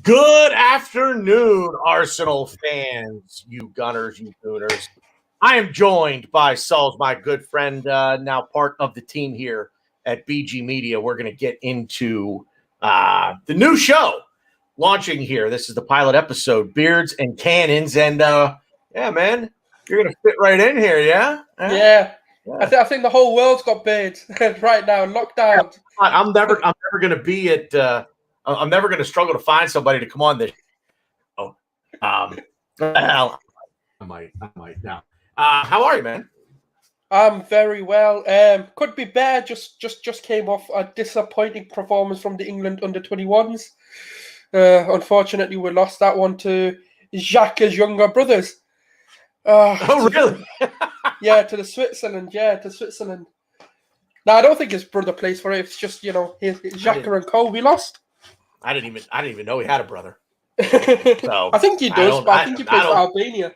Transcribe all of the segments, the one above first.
Good afternoon, Arsenal fans, you Gunners, you Gooners. I am joined by SULZ, my good friend, now part of the team here at BG Media. We're going to get into the new show launching here. This is the pilot episode, Beards and Cannons. And, yeah, man, you're going to fit right in here, yeah? Yeah. I think the whole world's got beards right now, lockdown. I'm never going to be at I'm never going to struggle to find somebody to come on this show. Well, I might now. How are you, man? I'm very well. Could be better. Just came off a disappointing performance from the England under-21s. Unfortunately, we lost that one to Xhaka's younger brothers. Oh, really? Yeah, to Switzerland. Yeah, to Switzerland. No, I don't think his brother plays for it. It's just Xhaka and Co. We lost. I didn't even know he had a brother. So I think he does, but I think he plays for Albania.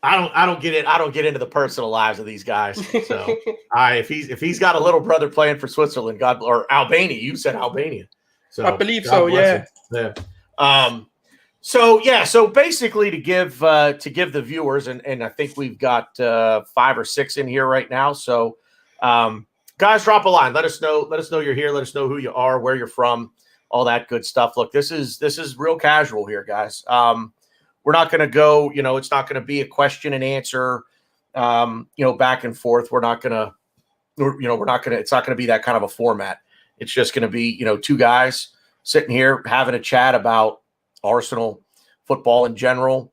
I don't get it. I don't get into the personal lives of these guys. So if he's got a little brother playing for Switzerland, or Albania, you said Albania. So I believe so. Yeah. So basically to give the viewers, and I think we've got 5 or 6 in here right now. So guys, drop a line. Let us know you're here. Let us know who you are, where you're from, all that good stuff. Look, this is real casual here, guys. We're not going to go, it's not going to be a question and answer, back and forth. It's not going to be that kind of a format. It's just going to be, 2 guys sitting here having a chat about Arsenal football in general,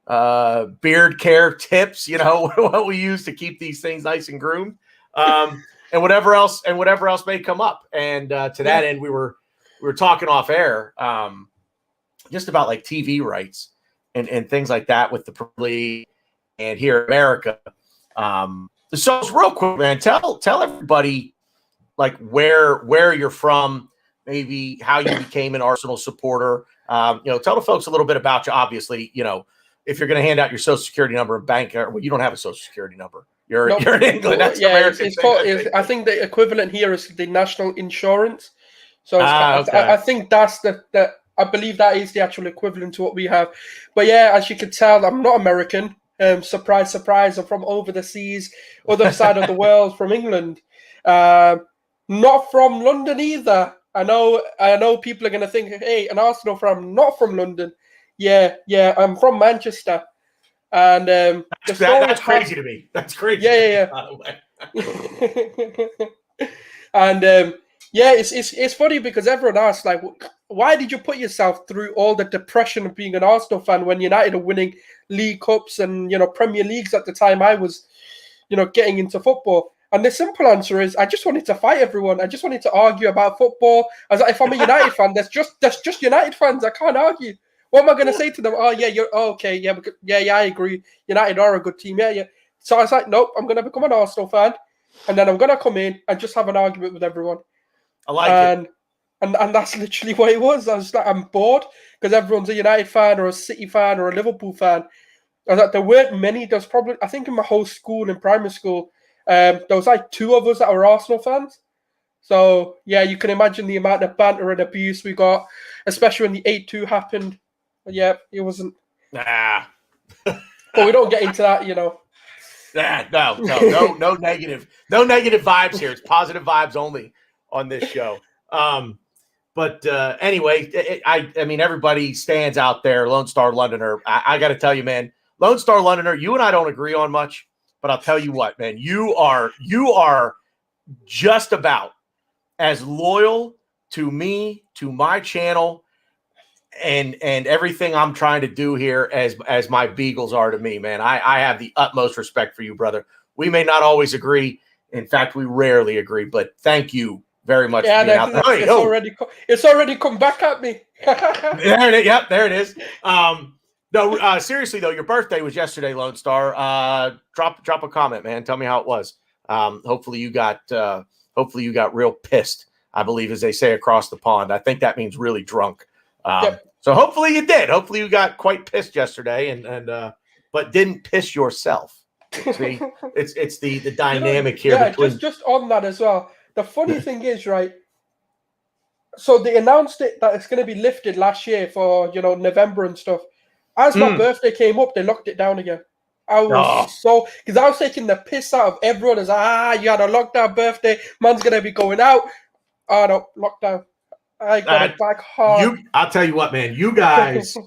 beard care tips, what we use to keep these things nice and groomed, and whatever else may come up. And to that end, we were talking off air, just about like TV rights and things like that with the Premier League and here in America. So it's real quick, man. Tell everybody like where you're from, maybe how you became an Arsenal supporter. Tell the folks a little bit about you. Obviously, if you're going to hand out your social security number and bank, well, you don't have a social security number. You're in England. That's American. I think the equivalent here is the national insurance. So okay. I think that's the I believe that is the actual equivalent to what we have. But yeah, as you can tell, I'm not American. Surprise, surprise. I'm from over the seas, other side of the world, from England. Not from London either. I know people are going to think, hey, an Arsenal fan, not from London. Yeah, I'm from Manchester. And that's crazy to me. That's crazy. Yeah. By the way. And it's funny because everyone asks, like, why did you put yourself through all the depression of being an Arsenal fan when United are winning League Cups and, Premier Leagues at the time I was, getting into football? And the simple answer is I just wanted to fight everyone. I just wanted to argue about football. I was like, if I'm a United fan, that's just United fans. I can't argue. What am I going to say to them? Oh, yeah, okay. Yeah, I agree. United are a good team. Yeah. So I was like, nope, I'm going to become an Arsenal fan. And then I'm going to come in and just have an argument with everyone. I like it. And that's literally what it was. I was like, I'm bored because everyone's a United fan or a City fan or a Liverpool fan. I was like, there weren't many. There's probably, I think in my whole school, in primary school, there was like 2 of us that were Arsenal fans. So, yeah, you can imagine the amount of banter and abuse we got, especially when the 8-2 happened. But yeah, it wasn't. Nah. But we don't get into that, No negative. No negative vibes here. It's positive vibes only on this show. But anyway, I mean, everybody stands out there. Lone Star Londoner. I got to tell you, man, Lone Star Londoner, you and I don't agree on much, but I'll tell you what, man, you are just about as loyal to me, to my channel, and everything I'm trying to do here as my Beagles are to me, man. I have the utmost respect for you, brother. We may not always agree. In fact, we rarely agree, but thank you very much for being out there. It's already come back at me. There it is. Yep, there it is. No, seriously though, your birthday was yesterday, Lone Star. Drop a comment, man. Tell me how it was. Hopefully you got real pissed, I believe, as they say across the pond. I think that means really drunk. Yep. So hopefully you did. Hopefully you got quite pissed yesterday, and but didn't piss yourself. See, it's the dynamic here. Yeah, just on that as well. The funny thing is, right, So they announced it that it's going to be lifted last year for November and stuff. As my birthday came up, they locked it down again. I was because I was taking the piss out of everyone. As you had a lockdown birthday, man's gonna be going out. Oh no, lockdown. I got it back hard. I'll tell you what, man. You guys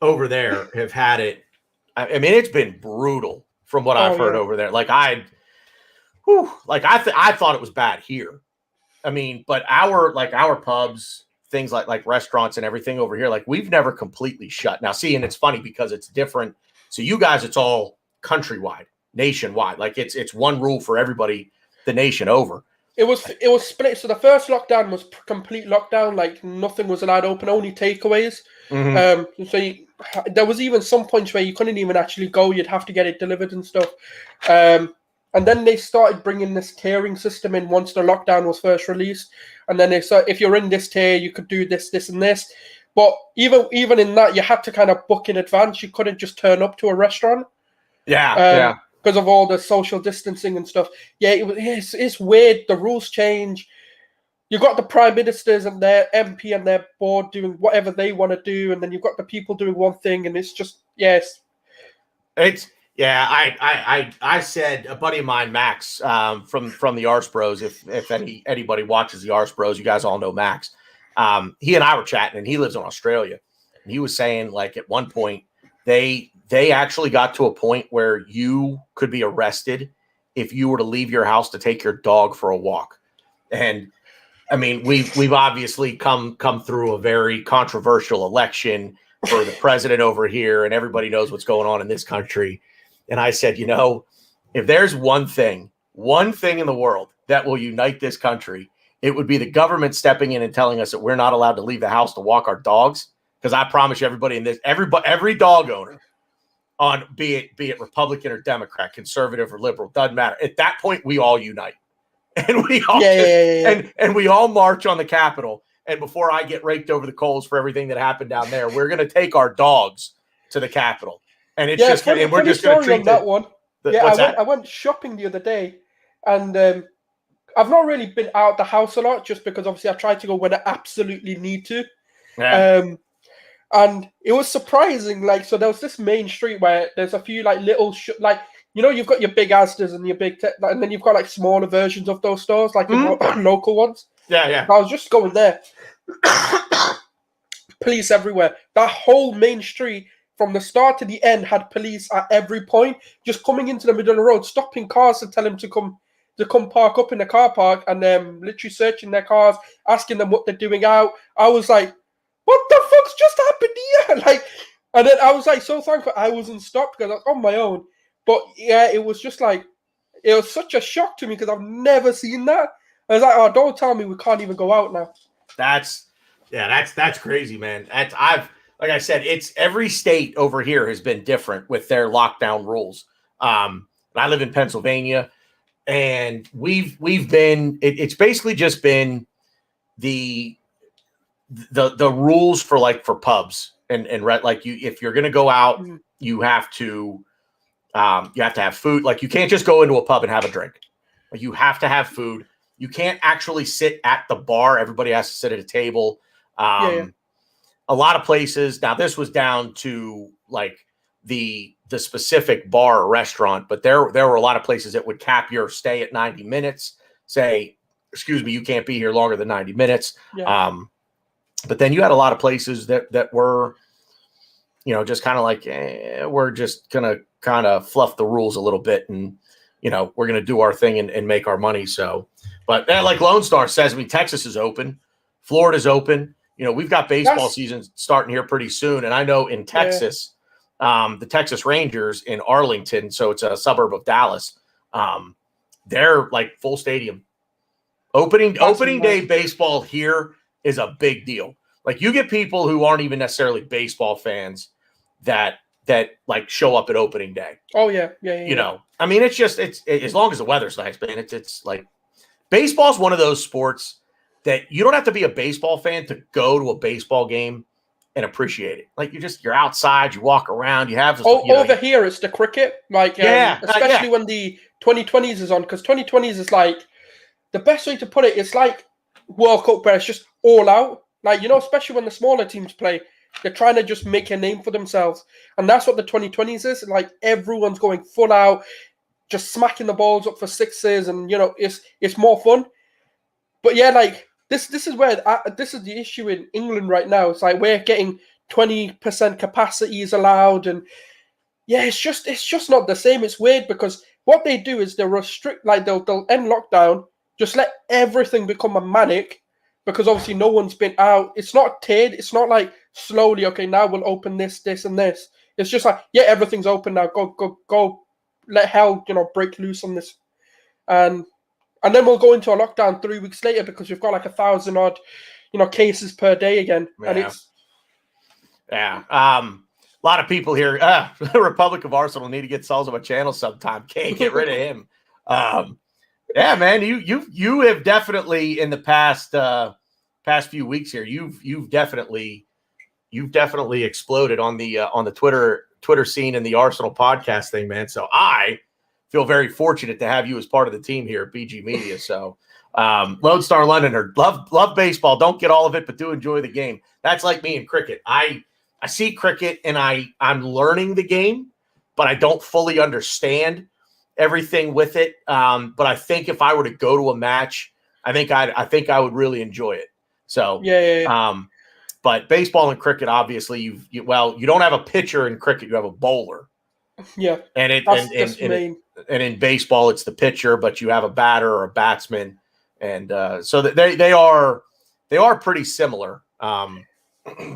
over there have had it. I mean, it's been brutal from what I've heard over there. Like I thought it was bad here. I mean, but our pubs, things like restaurants and everything over here, like we've never completely shut. Now, see, and it's funny because it's different. So you guys, it's all countrywide, nationwide. Like it's one rule for everybody, the nation over. It was split. So the first lockdown was complete lockdown. Like nothing was allowed open, only takeaways. There was even some points where you couldn't even actually go. You'd have to get it delivered and stuff. And then they started bringing this tiering system in once the lockdown was first released. And then they said, if you're in this tier, you could do this, this, and this. But even in that, you had to kind of book in advance. You couldn't just turn up to a restaurant. Yeah. Because of all the social distancing and stuff. Yeah, it's weird. The rules change. You've got the prime ministers and their MP and their board doing whatever they want to do. And then you've got the people doing one thing. And it's just, yes. I said a buddy of mine, Max, from the Arse Bros, if anybody watches the Arse Bros, you guys all know Max. He and I were chatting, and he lives in Australia. And he was saying, like, at one point, they actually got to a point where you could be arrested if you were to leave your house to take your dog for a walk. And I mean, we've obviously come through a very controversial election for the president over here, and everybody knows what's going on in this country. And I said, if there's one thing in the world that will unite this country, it would be the government stepping in and telling us that we're not allowed to leave the house to walk our dogs. Because I promise you, every dog owner, on be it Republican or Democrat, conservative or liberal, doesn't matter. At that point, we all unite, and we all and we all march on the Capitol. And before I get raked over the coals for everything that happened down there, we're going to take our dogs to the Capitol. And it's and we're just going to treat that one. I went shopping the other day, and I've not really been out of the house a lot, just because obviously I try to go when I absolutely need to. Yeah. And it was surprising. Like, so there was this main street where there's a few like little you've got your big Asdas and your big and then you've got like smaller versions of those stores, like your local ones. Yeah. I was just going there. Police everywhere. That whole main street, from the start to the end, had police at every point, just coming into the middle of the road, stopping cars to tell them to come park up in the car park, and literally searching their cars, asking them what they're doing out. I was like, what the fuck's just happened here? Like, and then I was like, so thankful I wasn't stopped because I was on my own. But yeah, it was just like, it was such a shock to me because I've never seen that. I was like, oh, don't tell me we can't even go out now. That's crazy, man. Like I said, it's every state over here has been different with their lockdown rules. I live in Pennsylvania, and we've been. It's basically just been the rules for pubs and like if you're gonna go out, you have to have food. Like you can't just go into a pub and have a drink. Like you have to have food. You can't actually sit at the bar. Everybody has to sit at a table. A lot of places. Now this was down to like the specific bar or restaurant, but there were a lot of places that would cap your stay at 90 minutes. Say, excuse me, you can't be here longer than 90 minutes. Yeah. But then you had a lot of places that were, just kind of like, we're just gonna kind of fluff the rules a little bit, and we're gonna do our thing and make our money. So, but like Lone Star says, I mean, Texas is open, Florida's open. We've got baseball season starting here pretty soon. And I know in Texas, the Texas Rangers in Arlington, so it's a suburb of Dallas, they're like full stadium. Opening day baseball here is a big deal. Like you get people who aren't even necessarily baseball fans that like show up at opening day. Oh yeah. I mean, it's as long as the weather's nice, man. It's like baseball's one of those sports that you don't have to be a baseball fan to go to a baseball game and appreciate it. Like you're outside, you walk around, you have over here it's the cricket, like especially when the 2020s is on, because 2020s is like the best way to put it. It's like World Cup where it's just all out. Like, you know, especially when the smaller teams play, they're trying to just make a name for themselves. And that's what the 2020s is. Like, everyone's going full out, just smacking the balls up for sixes, and, you know, it's more fun. But yeah, like, this is where this is the issue in England right now. It's like we're getting 20% capacities allowed, and yeah, it's just not the same. It's weird because what they do is they'll restrict, like they'll end lockdown, just let everything become a manic, because obviously no one's been out. It's not tiered. It's not like slowly, okay, now we'll open this, and this. It's just like, yeah, everything's open now. Go, let hell, you know, break loose on this, and then we'll go into a lockdown 3 weeks later because we've got like 1,000 odd, you know, cases per day again, and it's a lot of people here. The Republic of Arsenal need to get SULZ on a channel sometime. Can't get rid of him. Yeah, man, you have definitely in the past few weeks here. You've definitely exploded on the Twitter scene and the Arsenal podcast thing, man. So I feel very fortunate to have you as part of the team here at BG Media. So Lone Star Londoner, love baseball. Don't get all of it, but do enjoy the game. That's like me in cricket. I see cricket and I'm learning the game, but I don't fully understand everything with it. But I think if I were to go to a match, I think I would really enjoy it. So yeah. But baseball and cricket, obviously, you don't have a pitcher in cricket, you have a bowler. Yeah, and in baseball, it's the pitcher, but you have a batter or a batsman, and so they are pretty similar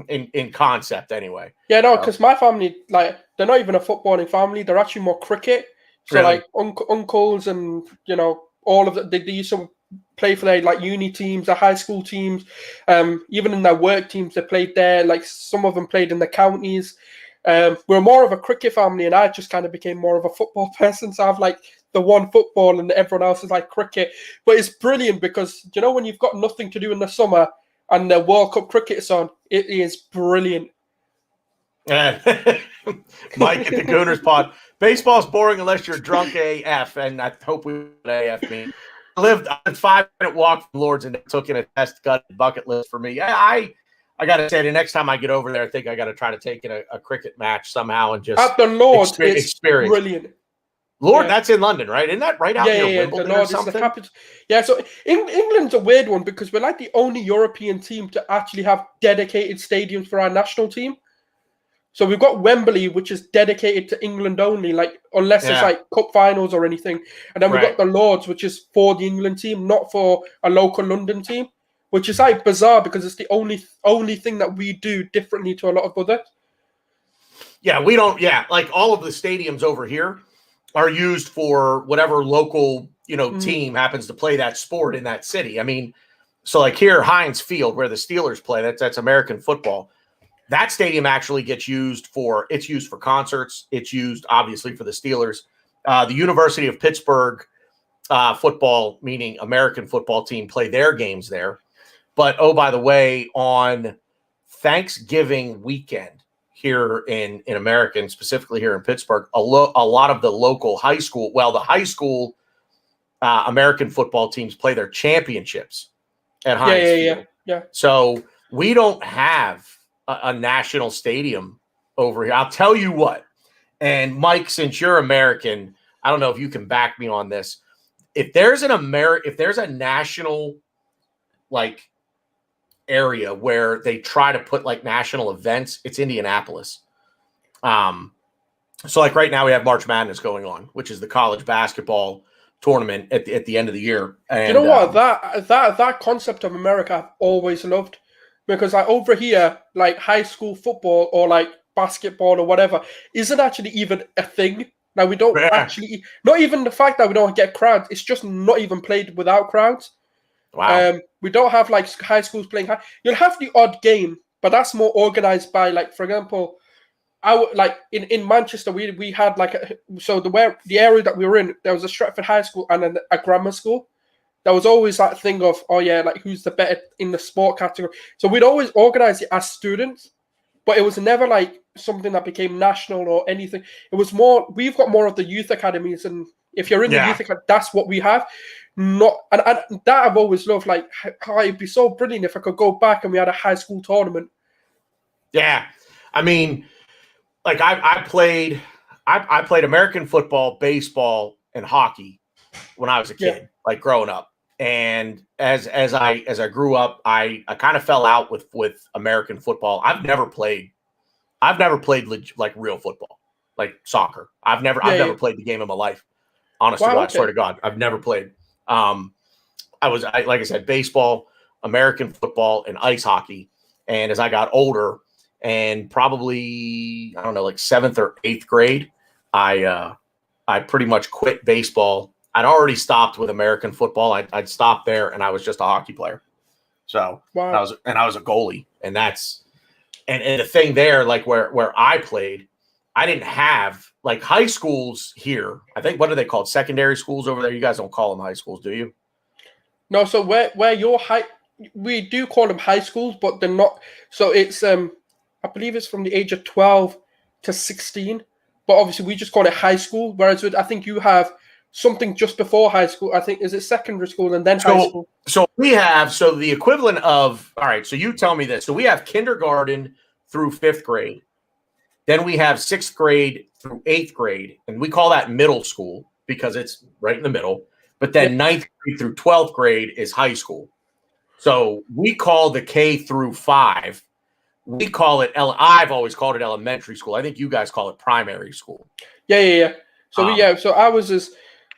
in concept, anyway. Yeah, no, because my family, like, they're not even a footballing family; they're actually more cricket. So really? Like uncles and, you know, all of they used to play for their like uni teams, their high school teams, even in their work teams they played there. Like some of them played in the counties. We're more of a cricket family, and I just kind of became more of a football person. So I have like the one football, and everyone else is like cricket. But it's brilliant because, you know, when you've got nothing to do in the summer and the World Cup cricket's on, it is brilliant. Mike at the Gooners Pod. Baseball's boring unless you're drunk AF, and I hope we AF me. I lived a 5-minute walk from Lords and took in a test gut bucket list for me. I gotta say, the next time I get over there, I think I gotta try to take in a cricket match somehow and just at the Lords. experience. Brilliant. Lord, that's in London, right? Isn't that right out near Wimbledon the Lords or something? is the capital. Yeah, so England's a weird one because we're like the only European team to actually have dedicated stadiums for our national team. So we've got Wembley, which is dedicated to England only, like unless it's like cup finals or anything. And then we've got the Lords, which is for the England team, not for a local London team, which is like bizarre because it's the only thing that we do differently to a lot of others. Yeah, we don't. Yeah, like all of the stadiums over here are used for whatever local, you know, team happens to play that sport in that city. I mean, so like here, Heinz Field, where the Steelers play, that's American football. That stadium actually gets used for concerts. It's used obviously for the Steelers. The University of Pittsburgh football, meaning American football team, play their games there. But oh, by the way, on Thanksgiving weekend here in America, and specifically here in Pittsburgh, a lot of the local high school, the high school American football teams play their championships at Heinz Field. Yeah. So we don't have a national stadium over here. I'll tell you what, and Mike, since you're American, I don't know if you can back me on this. If there's a national like area where they try to put like national events, it's Indianapolis. So like right now we have March Madness going on, which is the college basketball tournament at the end of the year. And you know what, that concept of America I've always loved. Because like over here, like high school football or like basketball or whatever isn't actually even a thing. Like we don't actually, not even the fact that we don't get crowds. It's just not even played without crowds. Wow. We don't have like high schools playing. You'll have the odd game, but that's more organized by, like, for example, in Manchester, we had like the area that we were in, there was a Stretford High School and then a grammar school. There was always that thing of, oh yeah, like who's the better in the sport category. So we'd always organize it as students, but it was never like something that became national or anything. It was more, we've got more of the youth academies, and if you're in the youth academy, that's what we have. Not And that I've always loved. Like, how it'd be so brilliant if I could go back and we had a high school tournament. Yeah, I mean, like I played American football, baseball, and hockey when I was a kid, like growing up. And as I grew up, I kind of fell out with American football. I've never played like real football, like soccer. I've never played the game in my life. Honest to God, I swear to God, I've never played. Like I said, baseball, American football, and ice hockey. And as I got older, and probably, I don't know, like 7th or 8th grade, I pretty much quit baseball. I'd already stopped with American football. I'd stopped there, and I was just a hockey player. So I was a goalie, and that's and the thing there, like where I played, I didn't have like high schools here. I think, what are they called? Secondary schools over there. You guys don't call them high schools, do you? No. So where your we do call them high schools, but they're not. So it's I believe it's from the age of 12 to 16, but obviously we just call it high school. Whereas I think you have something just before high school. I think, is it secondary school and then high school? So we have, the equivalent of, all right, so you tell me this. So we have kindergarten through 5th grade. Then we have 6th grade through 8th grade. And we call that middle school because it's right in the middle. But then 9th grade through 12th grade is high school. So we call the K through 5. We call it, I've always called it elementary school. I think you guys call it primary school. Yeah. So so I was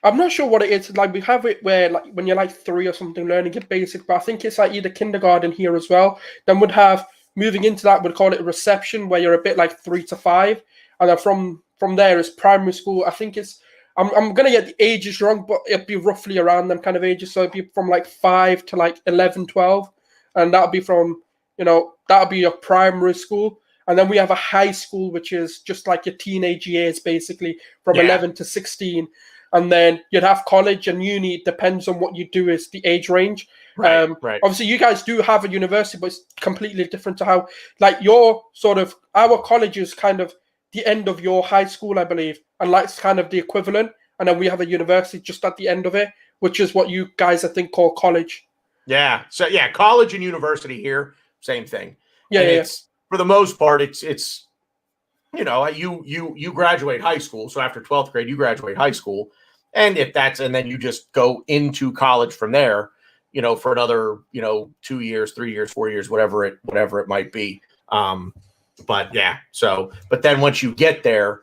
I'm not sure what it is. Like, we have it where, like, when you're like 3 or something, learning your basic, but I think it's like either kindergarten here as well. Then would have, moving into that, would call it a reception, where you're a bit like 3 to 5. And then from there is primary school. I think it's, I'm going to get the ages wrong, but it'd be roughly around them kind of ages. So it'd be from like 5 to like 11, 12. And that'll be from, that'll be your primary school. And then we have a high school, which is just like your teenage years, basically, from 11 to 16. And then you'd have college and uni. It depends on what you do is the age range. Right. Obviously, you guys do have a university, but it's completely different to how, like, your sort of, our college is kind of the end of your high school, I believe. And like, it's kind of the equivalent. And then we have a university just at the end of it, which is what you guys, I think, call college. Yeah. So, college and university here, same thing. Yeah. It's, for the most part, it's you graduate high school. So after 12th grade, you graduate high school. And then you just go into college from there, for another, 2 years, 3 years, 4 years, whatever it might be. But then once you get there,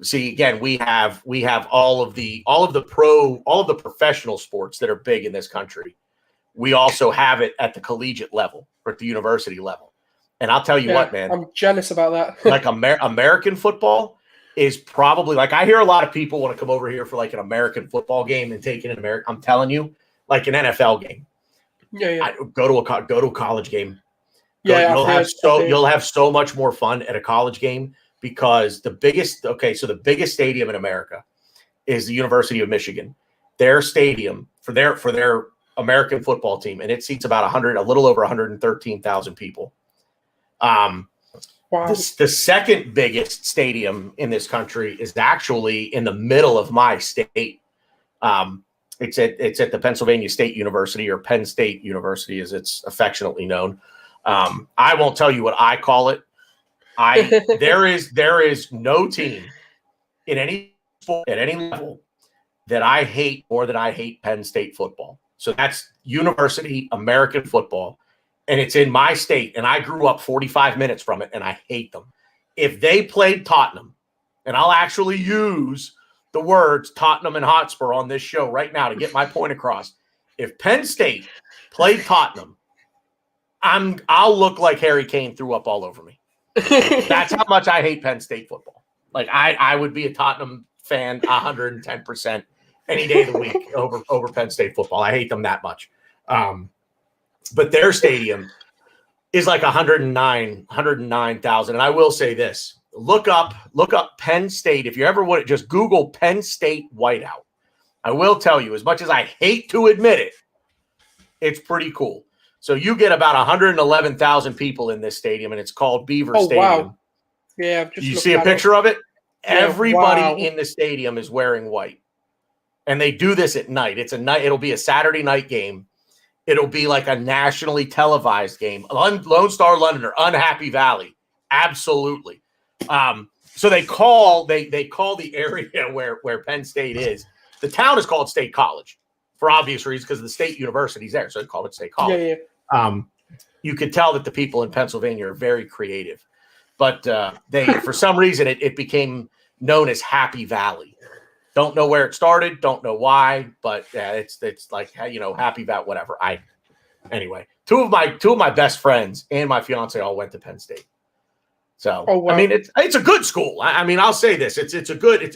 see, again, we have all of the professional sports that are big in this country. We also have it at the collegiate level or at the university level. And I'll tell you what, man, I'm jealous about that. Like American football is probably, like, I hear a lot of people want to come over here for like an American football game and take an American. I'm telling you, like an NFL game. Yeah. Go to a college game. You'll have so much more fun at a college game, because the biggest stadium in America is the University of Michigan. Their stadium for their American football team, and it seats about a little over 113,000 people. Wow. The second biggest stadium in this country is actually in the middle of my state. It's at the Pennsylvania State University, or Penn State University, as it's affectionately known. I won't tell you what I call it. There is no team in any sport at any level that I hate more than I hate Penn State football. So that's University American football. And it's in my state, and I grew up 45 minutes from it, and I hate them. If they played Tottenham, and I'll actually use the words Tottenham and Hotspur on this show right now to get my point across. If Penn State played Tottenham, I'll look like Harry Kane threw up all over me. That's how much I hate Penn State football. Like, I would be a Tottenham fan 110% any day of the week over Penn State football. I hate them that much. But their stadium is like 109,000. And I will say this: look up Penn State. If you ever want to, just Google Penn State whiteout. I will tell you, as much as I hate to admit it, it's pretty cool. So you get about 111,000 people in this stadium, and it's called Beaver Stadium. Wow. Yeah, you see a picture of it? Everybody in the stadium is wearing white. and they do this at night. It'll be a Saturday night game. It'll be like a nationally televised game. Lone Star Londoner, Unhappy Valley, absolutely. So they call the area where Penn State is. The town is called State College for obvious reasons because the state university's there, so they call it State College. Yeah. You could tell that the people in Pennsylvania are very creative, but they for some reason it became known as Happy Valley. Don't know where it started, don't know why, but yeah, it's like, you know, Happy Valley, whatever. Anyway, two of my best friends and my fiance all went to Penn State. So wow. I mean, it's a good school. I mean, I'll say this: it's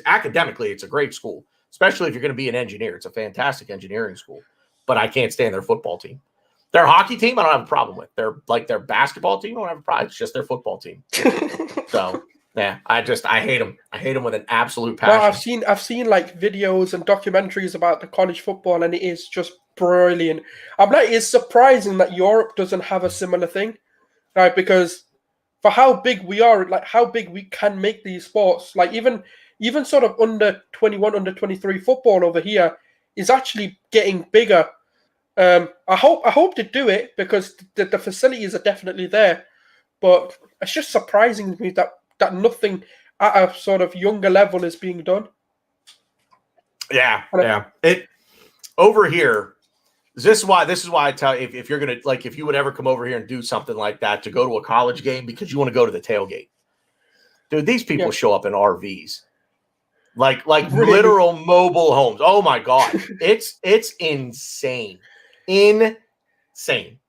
academically, it's a great school, especially if you're going to be an engineer. It's a fantastic engineering school. But I can't stand their football team. Their hockey team, I don't have a problem with. Their basketball team, I don't have a problem. It's just their football team. So yeah, I hate them. I hate them with an absolute passion. Well, I've seen like videos and documentaries about the college football, and it is just brilliant. I'm like, it's surprising that Europe doesn't have a similar thing, right? Because for how big we are, like how big we can make these sports, like even sort of under 21, under 23 football over here is actually getting bigger. I hope to do it because the facilities are definitely there, but it's just surprising to me that nothing at a sort of younger level is being done. Yeah. It over here. This is why I tell you, if you're gonna, like, if you would ever come over here and do something like that, to go to a college game because you want to go to the tailgate, dude. These people show up in RVs, like really? Literal mobile homes. Oh my god, it's insane. Insane.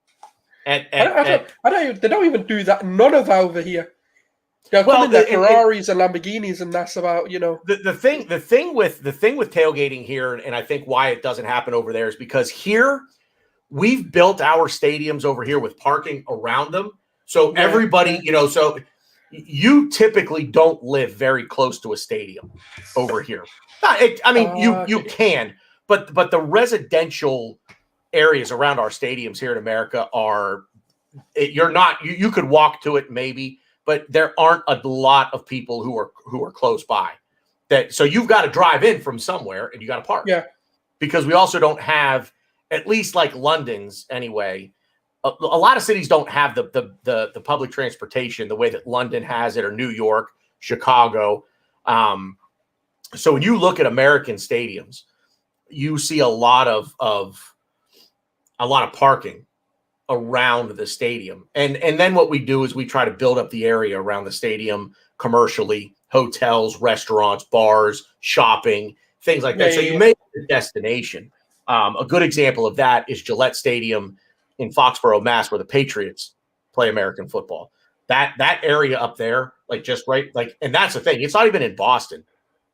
They don't even do that. None of over here. They're coming their Ferraris and Lamborghinis, and that's about, you know. The thing with tailgating here, and I think why it doesn't happen over there is because here we've built our stadiums over here with parking around them. So everybody, you know, so you typically don't live very close to a stadium over here. You can, but the residential areas around our stadiums here in America you could walk to it maybe, but there aren't a lot of people who are close by. So you've got to drive in from somewhere and you got to park. Yeah. Because we also don't have, at least like London's anyway, a lot of cities don't have the public transportation the way that London has it, or New York, Chicago. So when you look at American stadiums, you see a lot of parking around the stadium. And then what we do is we try to build up the area around the stadium commercially, hotels, restaurants, bars, shopping, things like that. So you make it a destination. A good example of that is Gillette Stadium in Foxborough, Mass, where the Patriots play American football. That area up there, like just right, like, and that's the thing. It's not even in Boston.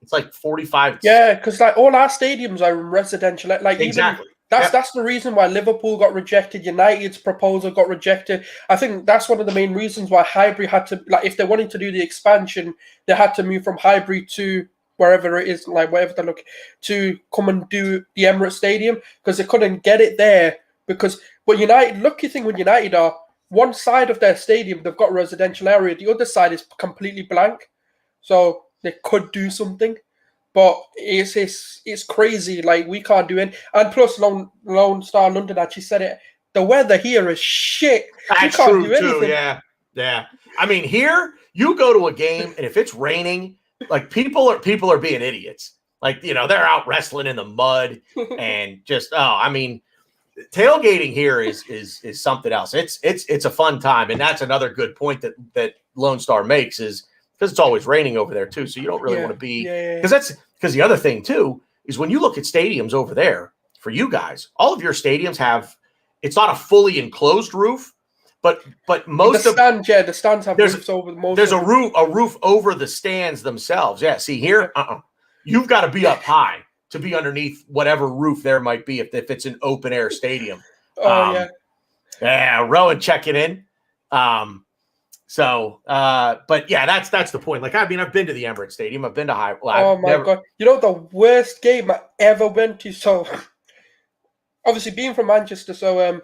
It's like 45. Yeah, because like all our stadiums are residential. Like exactly. That's the reason why Liverpool got rejected. United's proposal got rejected. I think that's one of the main reasons why Highbury had to, like, if they wanted to do the expansion, they had to move from Highbury to wherever it is, like wherever they look, to come and do the Emirates Stadium, because they couldn't get it there. Because what United, lucky thing with United are, one side of their stadium they've got a residential area, the other side is completely blank, so they could do something. But it's crazy. Like, we can't do it. And plus, Lone Star London actually said it. The weather here is shit. That's true too. Yeah. I mean, here you go to a game, and if it's raining, like people are being idiots. Like, you know, they're out wrestling in the mud and just tailgating here is something else. It's a fun time, and that's another good point that Lone Star makes, is because it's always raining over there too, so you don't really want to be, because the other thing too is when you look at stadiums over there, for you guys, all of your stadiums have, it's not a fully enclosed roof, but most the stands have roofs over the most. There's a roof over the stands themselves. Yeah, see here, you've got to be up high to be underneath whatever roof there might be if it's an open air stadium. Rowan checking in. But yeah, that's the point. Like, I mean, I've been to the Emirates Stadium. I've been to God! You know, the worst game I ever went to. So, obviously, being from Manchester, so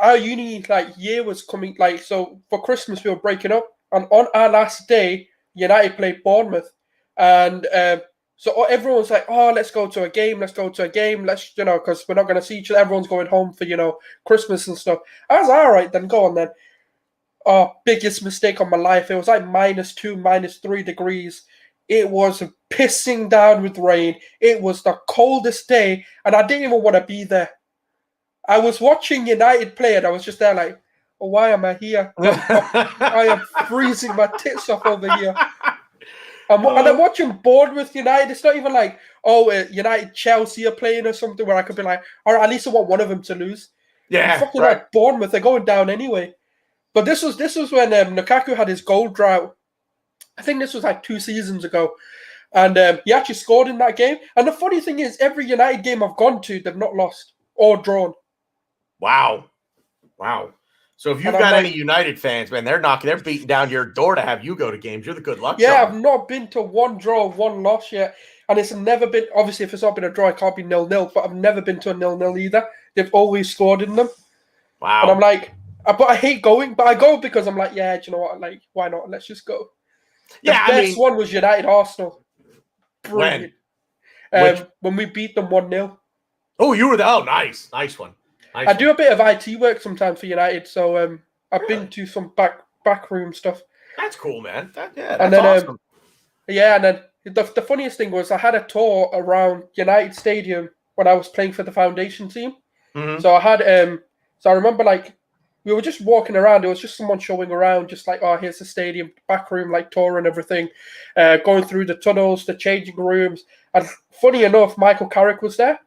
our uni year was coming. Like, so for Christmas we were breaking up, and on our last day, United played Bournemouth, and So everyone was like, oh, let's go to a game. Let's go to a game. Let's, because we're not going to see each other. Everyone's going home for, Christmas and stuff. I was like, all right, then go on then. Oh, biggest mistake of my life. It was like -2, -3 degrees. It was pissing down with rain. It was the coldest day, and I didn't even want to be there. I was watching United play, and I was just there like, oh, why am I here? I am freezing my tits off over here. And I'm watching Bournemouth United. It's not even like, oh, United Chelsea are playing or something where I could be like, all right, at least I want one of them to lose. Yeah, fucking right. Like Bournemouth, they're going down anyway. But this was when Lukaku had his goal drought. I think this was like 2 seasons ago. And he actually scored in that game. And the funny thing is, every United game I've gone to, they've not lost or drawn. Wow. So if you've got any United fans, man, they're beating down your door to have you go to games. You're the good luck. Yeah, I've not been to one draw, one loss yet. And it's never been, obviously, if it's not been a draw, it can't be 0-0. But I've never been to a 0-0 either. They've always scored in them. Wow. And I'm like, but I hate going. But I go because I'm like, yeah, do you know what? Like, why not? Let's just go. The best one was United Arsenal. Brilliant. When we beat them 1-0. Oh, you were there. Oh, nice one. I do a bit of IT work sometimes for United, so I've been to some backroom stuff. That's cool, man. That's awesome. And then the funniest thing was I had a tour around United Stadium when I was playing for the foundation team. Mm-hmm. So I had so I remember like we were just walking around. There was just someone showing around, just like, oh, here's the stadium backroom, like tour and everything, going through the tunnels, the changing rooms. And funny enough, Michael Carrick was there.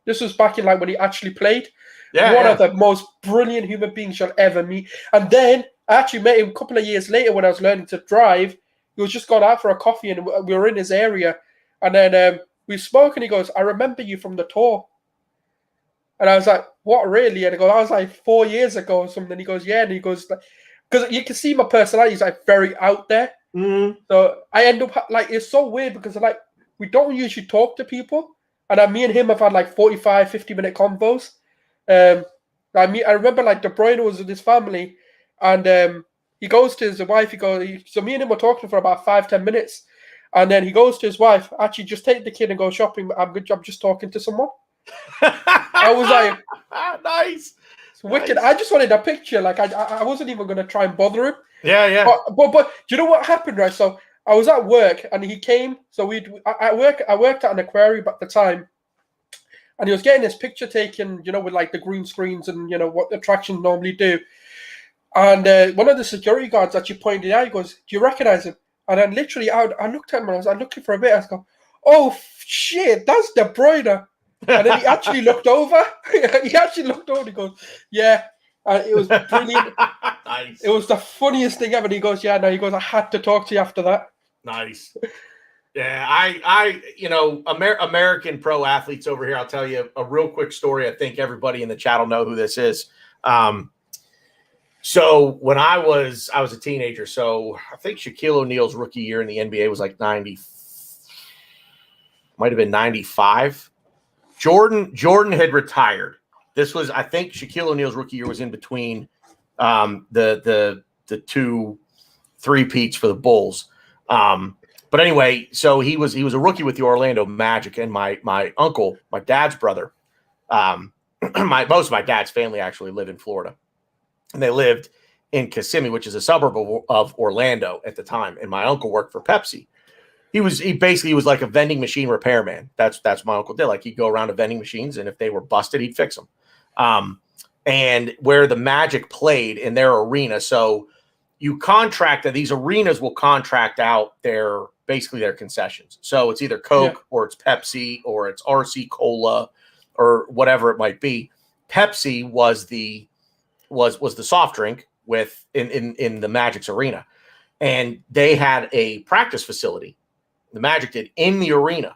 This was back in like when he actually played. One of the most brilliant human beings you'll ever meet. And then I actually met him a couple of years later when I was learning to drive. He was just gone out for a coffee and we were in his area. And then we spoke and he goes, I remember you from the tour. And I was like, what, really? And I go, that was like 4 years ago or something. And he goes, yeah. And he goes, because you can see my personality is like very out there. Mm-hmm. So I end up like, it's so weird because like we don't usually talk to people. And me and him have had like 45, 50-minute convos. I remember like De Bruyne was with his family, and he goes to his wife. So me and him were talking for about 5-10 minutes, and then he goes to his wife. Actually, just take the kid and go shopping. I'm just talking to someone. I was like, nice, it's wicked. I just wanted a picture. Like I wasn't even going to try and bother him. Yeah. But do you know what happened, right? So I was at work, and he came. So I worked at an aquarium at the time. And he was getting his picture taken, with like the green screens and, what the attractions normally do. And one of the security guards actually pointed out, he goes, do you recognize him? And then literally, I looked at him and I was looking for a bit. I was going, oh, shit, that's De Bruyne. And then he actually looked over. He goes, yeah. And it was brilliant. Nice. It was the funniest thing ever. And he goes, yeah, no, he goes, I had to talk to you after that. Nice. Yeah, American pro athletes over here. I'll tell you a real quick story. I think everybody in the chat will know who this is. So when I was a teenager, so I think Shaquille O'Neal's rookie year in the NBA was like 90, might have been 95. Jordan had retired. This was, I think, Shaquille O'Neal's rookie year was in between the 2 3-peats for the Bulls. But anyway, so he was a rookie with the Orlando Magic, and my uncle, my dad's brother, most of my dad's family actually live in Florida, and they lived in Kissimmee, which is a suburb of Orlando at the time. And my uncle worked for Pepsi. He basically was like a vending machine repairman. That's my uncle did. Like he'd go around to vending machines, and if they were busted, he'd fix them. And where the Magic played in their arena, so you contract that these arenas will contract out their concessions. So it's either Coke or it's Pepsi or it's RC Cola or whatever it might be. Pepsi was the soft drink in the Magic's arena. And they had a practice facility. The Magic did in the arena.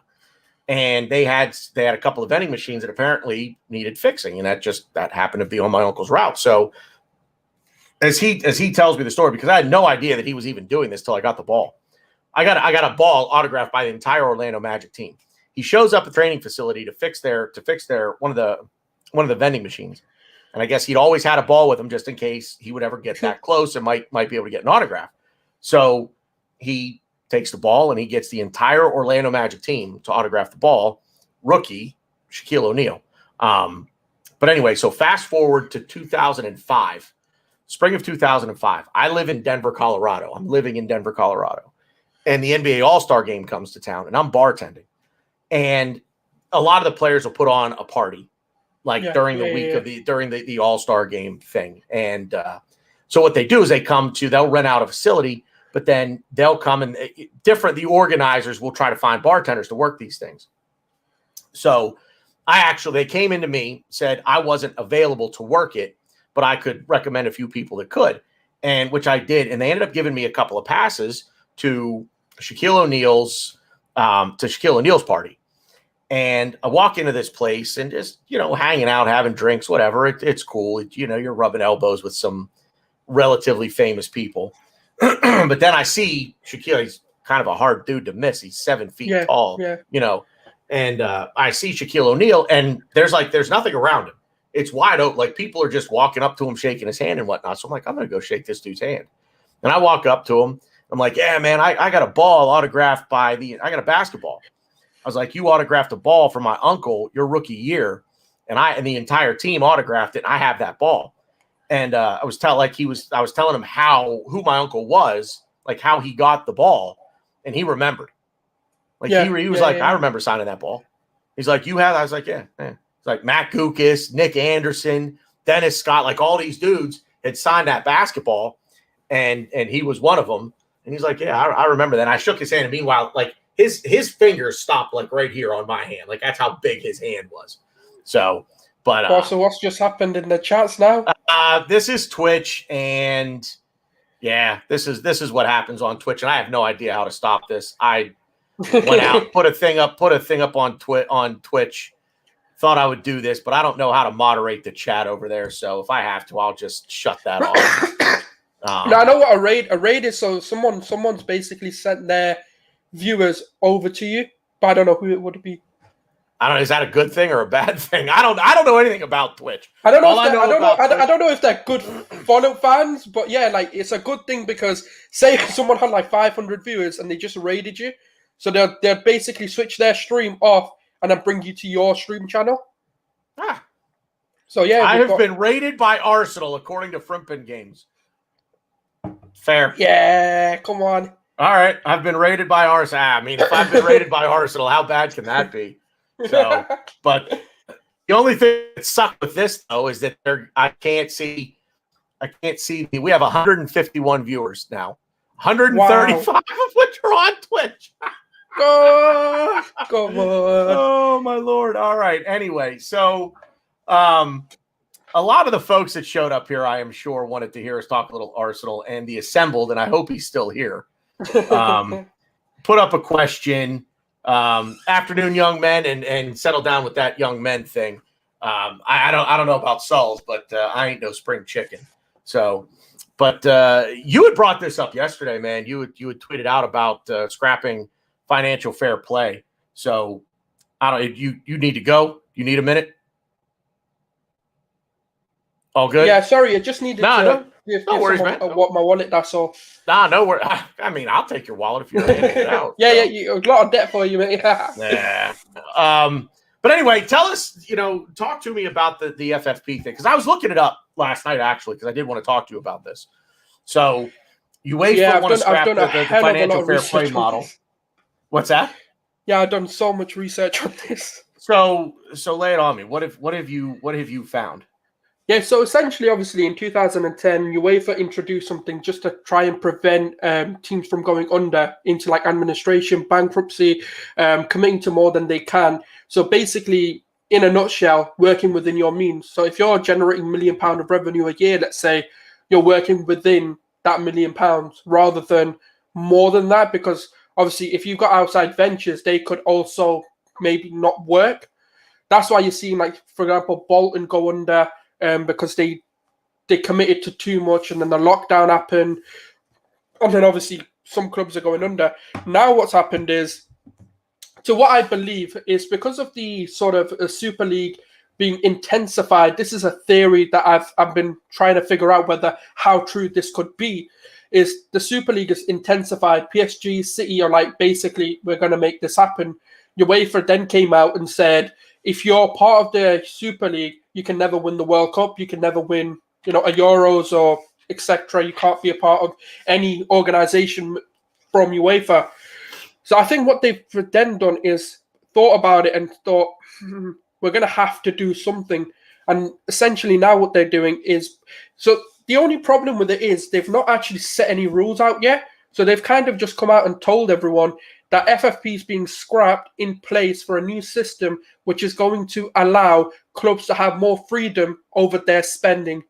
And they had a couple of vending machines that apparently needed fixing. And that happened to be on my uncle's route. So as he tells me the story, because I had no idea that he was even doing this till I got the ball. I got a ball autographed by the entire Orlando Magic team. He shows up at the training facility to fix their one of the vending machines. And I guess he'd always had a ball with him just in case he would ever get that close and might be able to get an autograph. So he takes the ball, and he gets the entire Orlando Magic team to autograph the ball. Rookie, Shaquille O'Neal. But anyway, so fast forward to 2005, spring of 2005. I live in Denver, Colorado. I'm living in Denver, Colorado. And the NBA All-Star game comes to town, and I'm bartending. And a lot of the players will put on a party, like during the week of the All-Star game thing. And so what they do is they'll rent out a facility, but then they'll come and the organizers will try to find bartenders to work these things. So they came into me, said I wasn't available to work it, but I could recommend a few people that could, and which I did. And they ended up giving me a couple of passes to Shaquille O'Neal's party. And I walk into this place and just, hanging out, having drinks, whatever. It's cool. You're rubbing elbows with some relatively famous people. But then I see Shaquille. He's kind of a hard dude to miss. He's 7 feet tall, And I see Shaquille O'Neal, and there's nothing around him. It's wide open. Like, people are just walking up to him, shaking his hand and whatnot. So I'm like, I'm going to go shake this dude's hand. And I walk up to him. I'm like, yeah, man, I got a ball autographed I got a basketball. I was like, you autographed a ball for my uncle your rookie year, and the entire team autographed it, and I have that ball. And I was telling him who my uncle was, like how he got the ball, and he remembered. Like he was like, I remember signing that ball. He's like, you have? I was like, yeah. It's like Matt Gukas, Nick Anderson, Dennis Scott, like all these dudes had signed that basketball, and he was one of them. And he's like, yeah, I remember that. And I shook his hand, and meanwhile, like his fingers stopped like right here on my hand. Like, that's how big his hand was. So, but so what's just happened in the chats now? This is Twitch, and this is what happens on Twitch, and I have no idea how to stop this. I went out, put a thing up on Twitch. Thought I would do this, but I don't know how to moderate the chat over there. So if I have to, I'll just shut that off. Now, I know what a raid is. So someone's basically sent their viewers over to you, but I don't know who it would be. I don't know. Is that a good thing or a bad thing? I don't know anything about Twitch. I don't know if they're good follow fans, but yeah, like, it's a good thing because say someone had like 500 viewers and they just raided you, so they'll basically switch their stream off and then bring you to your stream channel. So yeah, I have been raided by Arsenal according to Frimpin Games. Fair. Yeah, come on. All right, I've been raided by Arsenal. I mean, if I've been raided by Arsenal, how bad can that be? So, but the only thing that sucks with this though is that I can't see. We have 151 viewers now, 135 of which are on Twitch. Come on. Oh my Lord! All right. Anyway, so a lot of the folks that showed up here, I am sure, wanted to hear us talk a little Arsenal and the assembled, and I hope he's still here. Put up a question. Afternoon, young men, and settle down with that young men thing. I don't know about SULZ, but I ain't no spring chicken. So, but you had brought this up yesterday, man. You had tweeted out about scrapping financial fair play. So, I don't. You need to go. You need a minute. All good. Yeah, sorry, I just needed no worries, man. What my wallet? That's all. Nah, no worries. I mean, I'll take your wallet if you're handing it out. Yeah, a lot of debt for you, mate. Yeah. But anyway, tell us, talk to me about the FFP thing, because I was looking it up last night, actually, because I did want to talk to you about this. So, UEFA want to scrap the financial fair play model. What's that? Yeah, I've done so much research on this. So lay it on me. What have you found? Yeah, so essentially, obviously, in 2010, UEFA introduced something just to try and prevent teams from going under into like administration, bankruptcy, committing to more than they can. So basically, in a nutshell, working within your means. So if you're generating £1 million of revenue a year, let's say, you're working within that £1 million rather than more than that, because obviously, if you've got outside ventures, they could also maybe not work. That's why you're seeing, like, for example, Bolton go under. Because they committed to too much, and then the lockdown happened, and then obviously some clubs are going under. Now what's happened is, to what I believe, is because of the sort of Super League being intensified. This is a theory that I've been trying to figure out how true this could be. is the Super League is intensified. PSG, City are like, basically, we're going to make this happen. UEFA then came out and said, if you're part of the Super League, you can never win the World Cup. You can never win, a Euros or etc. You can't be a part of any organization from UEFA. So I think what they've then done is thought about it and thought, we're going to have to do something. And essentially now what they're doing is, so the only problem with it is they've not actually set any rules out yet. So they've kind of just come out and told everyone that FFP is being scrapped in place for a new system, which is going to allow clubs to have more freedom over their spending,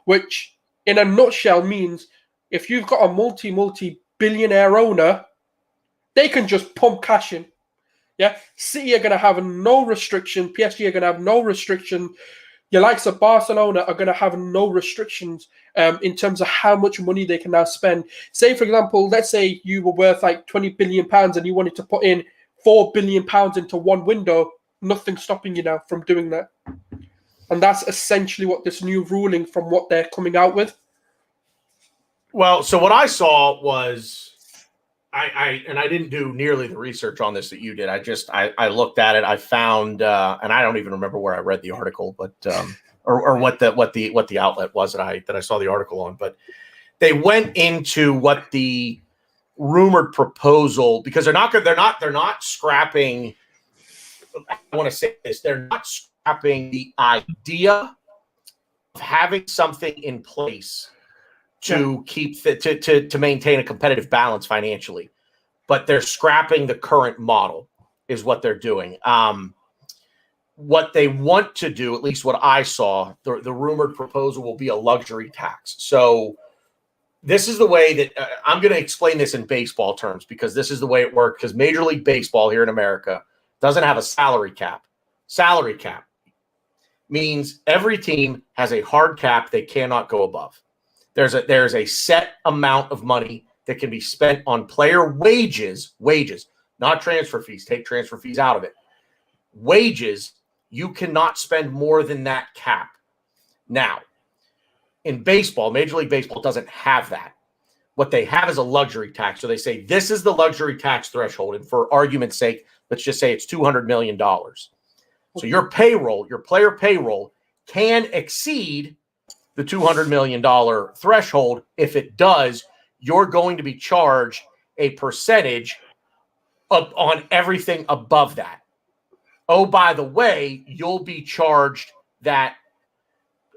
which in a nutshell means if you've got a multi-billionaire owner, they can just pump cash in. Yeah, City are going to have no restriction. PSG are going to have no restriction. Your likes of Barcelona are going to have no restrictions in terms of how much money they can now spend. Say, for example, let's say you were worth like £20 billion and you wanted to put in £4 billion into one window. Nothing stopping you now from doing that. And that's essentially what this new ruling from what they're coming out with. Well, so what I saw was, I didn't do nearly the research on this that you did. I looked at it. I found, and I don't even remember where I read the article, but or what the outlet was that I saw the article on. But they went into what the rumored proposal, because they're not scrapping. I want to say this: they're not scrapping the idea of having something in place to keep to maintain a competitive balance financially, but they're scrapping the current model is what they're doing. What they want to do, at least what I saw, the rumored proposal will be a luxury tax. So this is the way that I'm going to explain this in baseball terms, because this is the way it works. Because Major League Baseball here in America doesn't have a salary cap. Salary cap means every team has a hard cap they cannot go above. There's a set amount of money that can be spent on player wages, not transfer fees. Take transfer fees out of it. Wages, you cannot spend more than that cap. Now, in baseball, Major League Baseball doesn't have that. What they have is a luxury tax. So they say this is the luxury tax threshold. And for argument's sake, let's just say it's $200 million. So your payroll, your player payroll, can exceed the $200 million threshold. If it does, you're going to be charged a percentage on everything above that. Oh, by the way, you'll be charged that.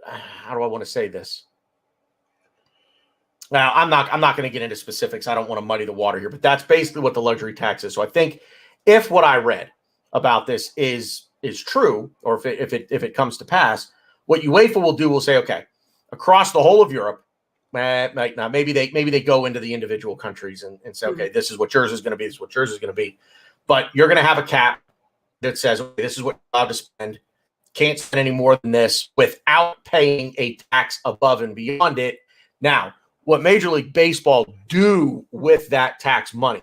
How do I want to say this? Now, I'm not going to get into specifics. I don't want to muddy the water here, but that's basically what the luxury tax is. So I think if what I read about this is true, or if it comes to pass, what UEFA will say, okay, across the whole of Europe, maybe they go into the individual countries and say, okay, this is what yours is going to be. This is what yours is going to be. But you're going to have a cap that says, okay, this is what you're allowed to spend. Can't spend any more than this without paying a tax above and beyond it. Now, what Major League Baseball do with that tax money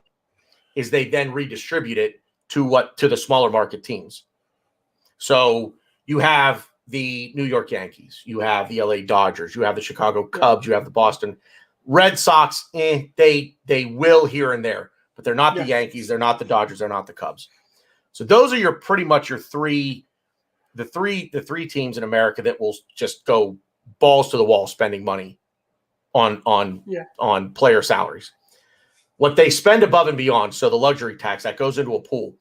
is they then redistribute it to the smaller market teams. So you have the New York Yankees, you have the LA Dodgers, you have the Chicago Cubs, you have the Boston Red Sox. They will here and there, but they're not the Yankees, they're not the Dodgers, they're not the Cubs. So those are pretty much the three teams in America that will just go balls to the wall spending money on player salaries. What they spend above and beyond, so the luxury tax, that goes into a pool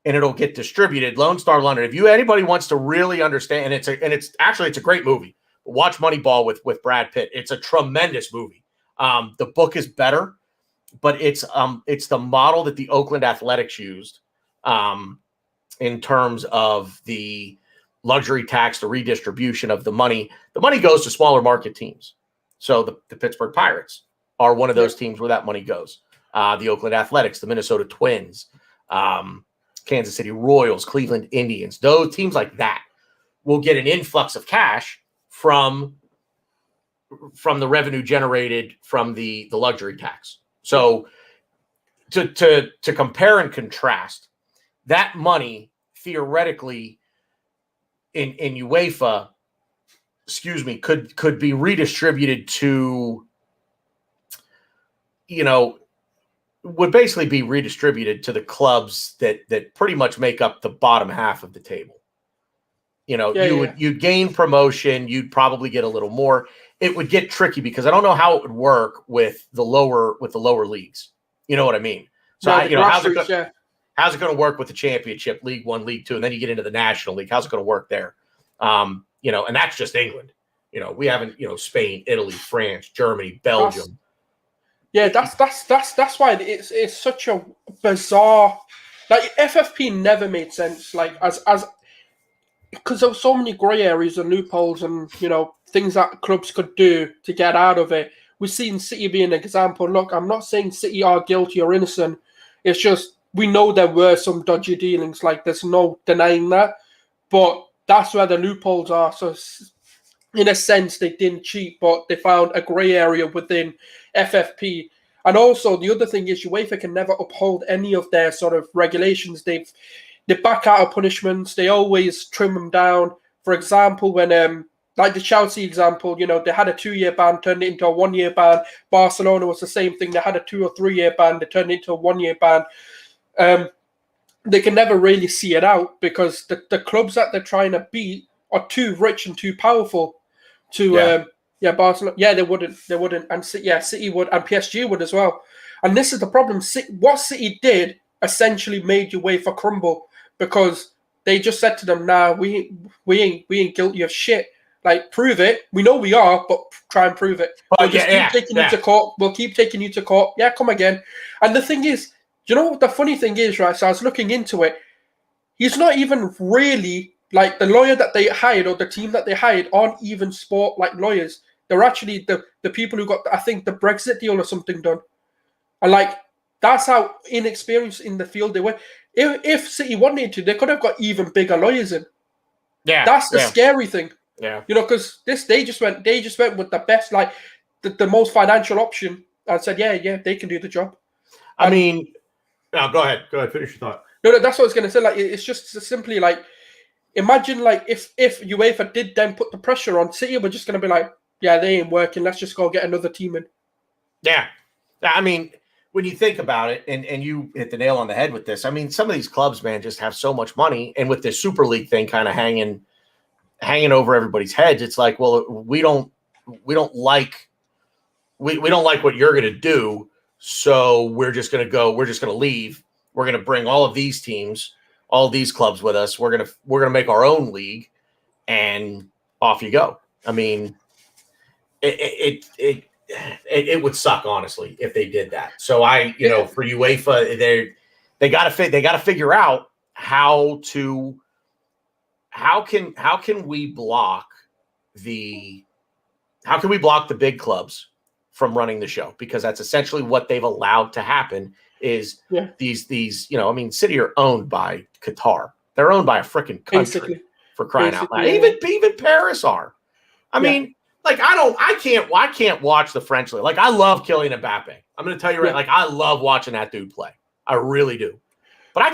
and it'll get distributed. Lone Star London. If anybody wants to really understand, and it's a great movie. Watch Moneyball with Brad Pitt. It's a tremendous movie. The book is better, but it's the model that the Oakland Athletics used in terms of the luxury tax, the redistribution of the money. The money goes to smaller market teams. So the Pittsburgh Pirates are one of those teams where that money goes. The Oakland Athletics, the Minnesota Twins, Kansas City Royals, Cleveland Indians, those teams like that will get an influx of cash from the revenue generated from the luxury tax. So to compare and contrast, that money theoretically in UEFA, could be redistributed to would basically be redistributed to the clubs that pretty much make up the bottom half of the table. You'd gain promotion, you'd probably get a little more. It would get tricky because I don't know how it would work with the lower leagues. You know what I mean? So how's it going to work with the championship, League One, League Two, and then you get into the National League? How's it going to work there? And that's just England. We haven't, Spain, Italy, France, Germany, Belgium. That's why it's such a bizarre. Like FFP never made sense. Like as because there were so many grey areas and loopholes and things that clubs could do to get out of it. We've seen City be an example. Look, I'm not saying City are guilty or innocent. It's just we know there were some dodgy dealings. Like there's no denying that. But that's where the loopholes are. So in a sense, they didn't cheat, but they found a grey area within FFP. And also the other thing is UEFA can never uphold any of their sort of regulations. They back out of punishments. They always trim them down. For example, when like the Chelsea example, they had a 2-year ban, turned it into a 1-year ban. Barcelona was the same thing. They had a 2 or 3 year ban. They turned it into a 1-year ban. They can never really see it out because the clubs that they're trying to beat are too rich and too powerful to Barcelona. Yeah, they wouldn't. And City would, and PSG would as well. And this is the problem. What City did essentially made UEFA crumble because they just said to them, "Nah, we ain't guilty of shit. Like, prove it. We know we are, but try and prove it. We'll keep taking you to court. We'll keep taking you to court. Yeah, come again." And the thing is, the funny thing is, right? So I was looking into it. He's not even really like the lawyer that they hired or the team that they hired aren't even sport like lawyers. They're actually the people who got, I think, the Brexit deal or something done. And like that's how inexperienced in the field they were. If City wanted to, they could have got even bigger lawyers in. Yeah, that's the scary thing. Yeah, because they just went with the best, like the most financial option, and said, yeah, they can do the job. I mean, no, go ahead, finish your thought. No, that's what I was going to say. Like, it's just simply like, imagine like if UEFA did then put the pressure on City, we're just going to be like, yeah, they ain't working. Let's just go get another team in. Yeah, I mean, when you think about it, and you hit the nail on the head with this. I mean, some of these clubs, man, just have so much money, and with this Super League thing kind of hanging over everybody's heads, it's like, well, we don't like what you're going to do, so we're just going to leave. We're going to bring all of these teams, all of these clubs with us. We're going to make our own league, and off you go. I mean, it would suck, honestly, if they did that. So for UEFA, they got to figure out how can we block the big clubs from running the show, because that's essentially what they've allowed to happen is these I mean, City are owned by Qatar. They're owned by a freaking country, for crying out loud. Even Paris are. I mean, like I can't watch the French league. Like I love Kylian Mbappe. I'm going to tell you right, like I love watching that dude play. I really do. But I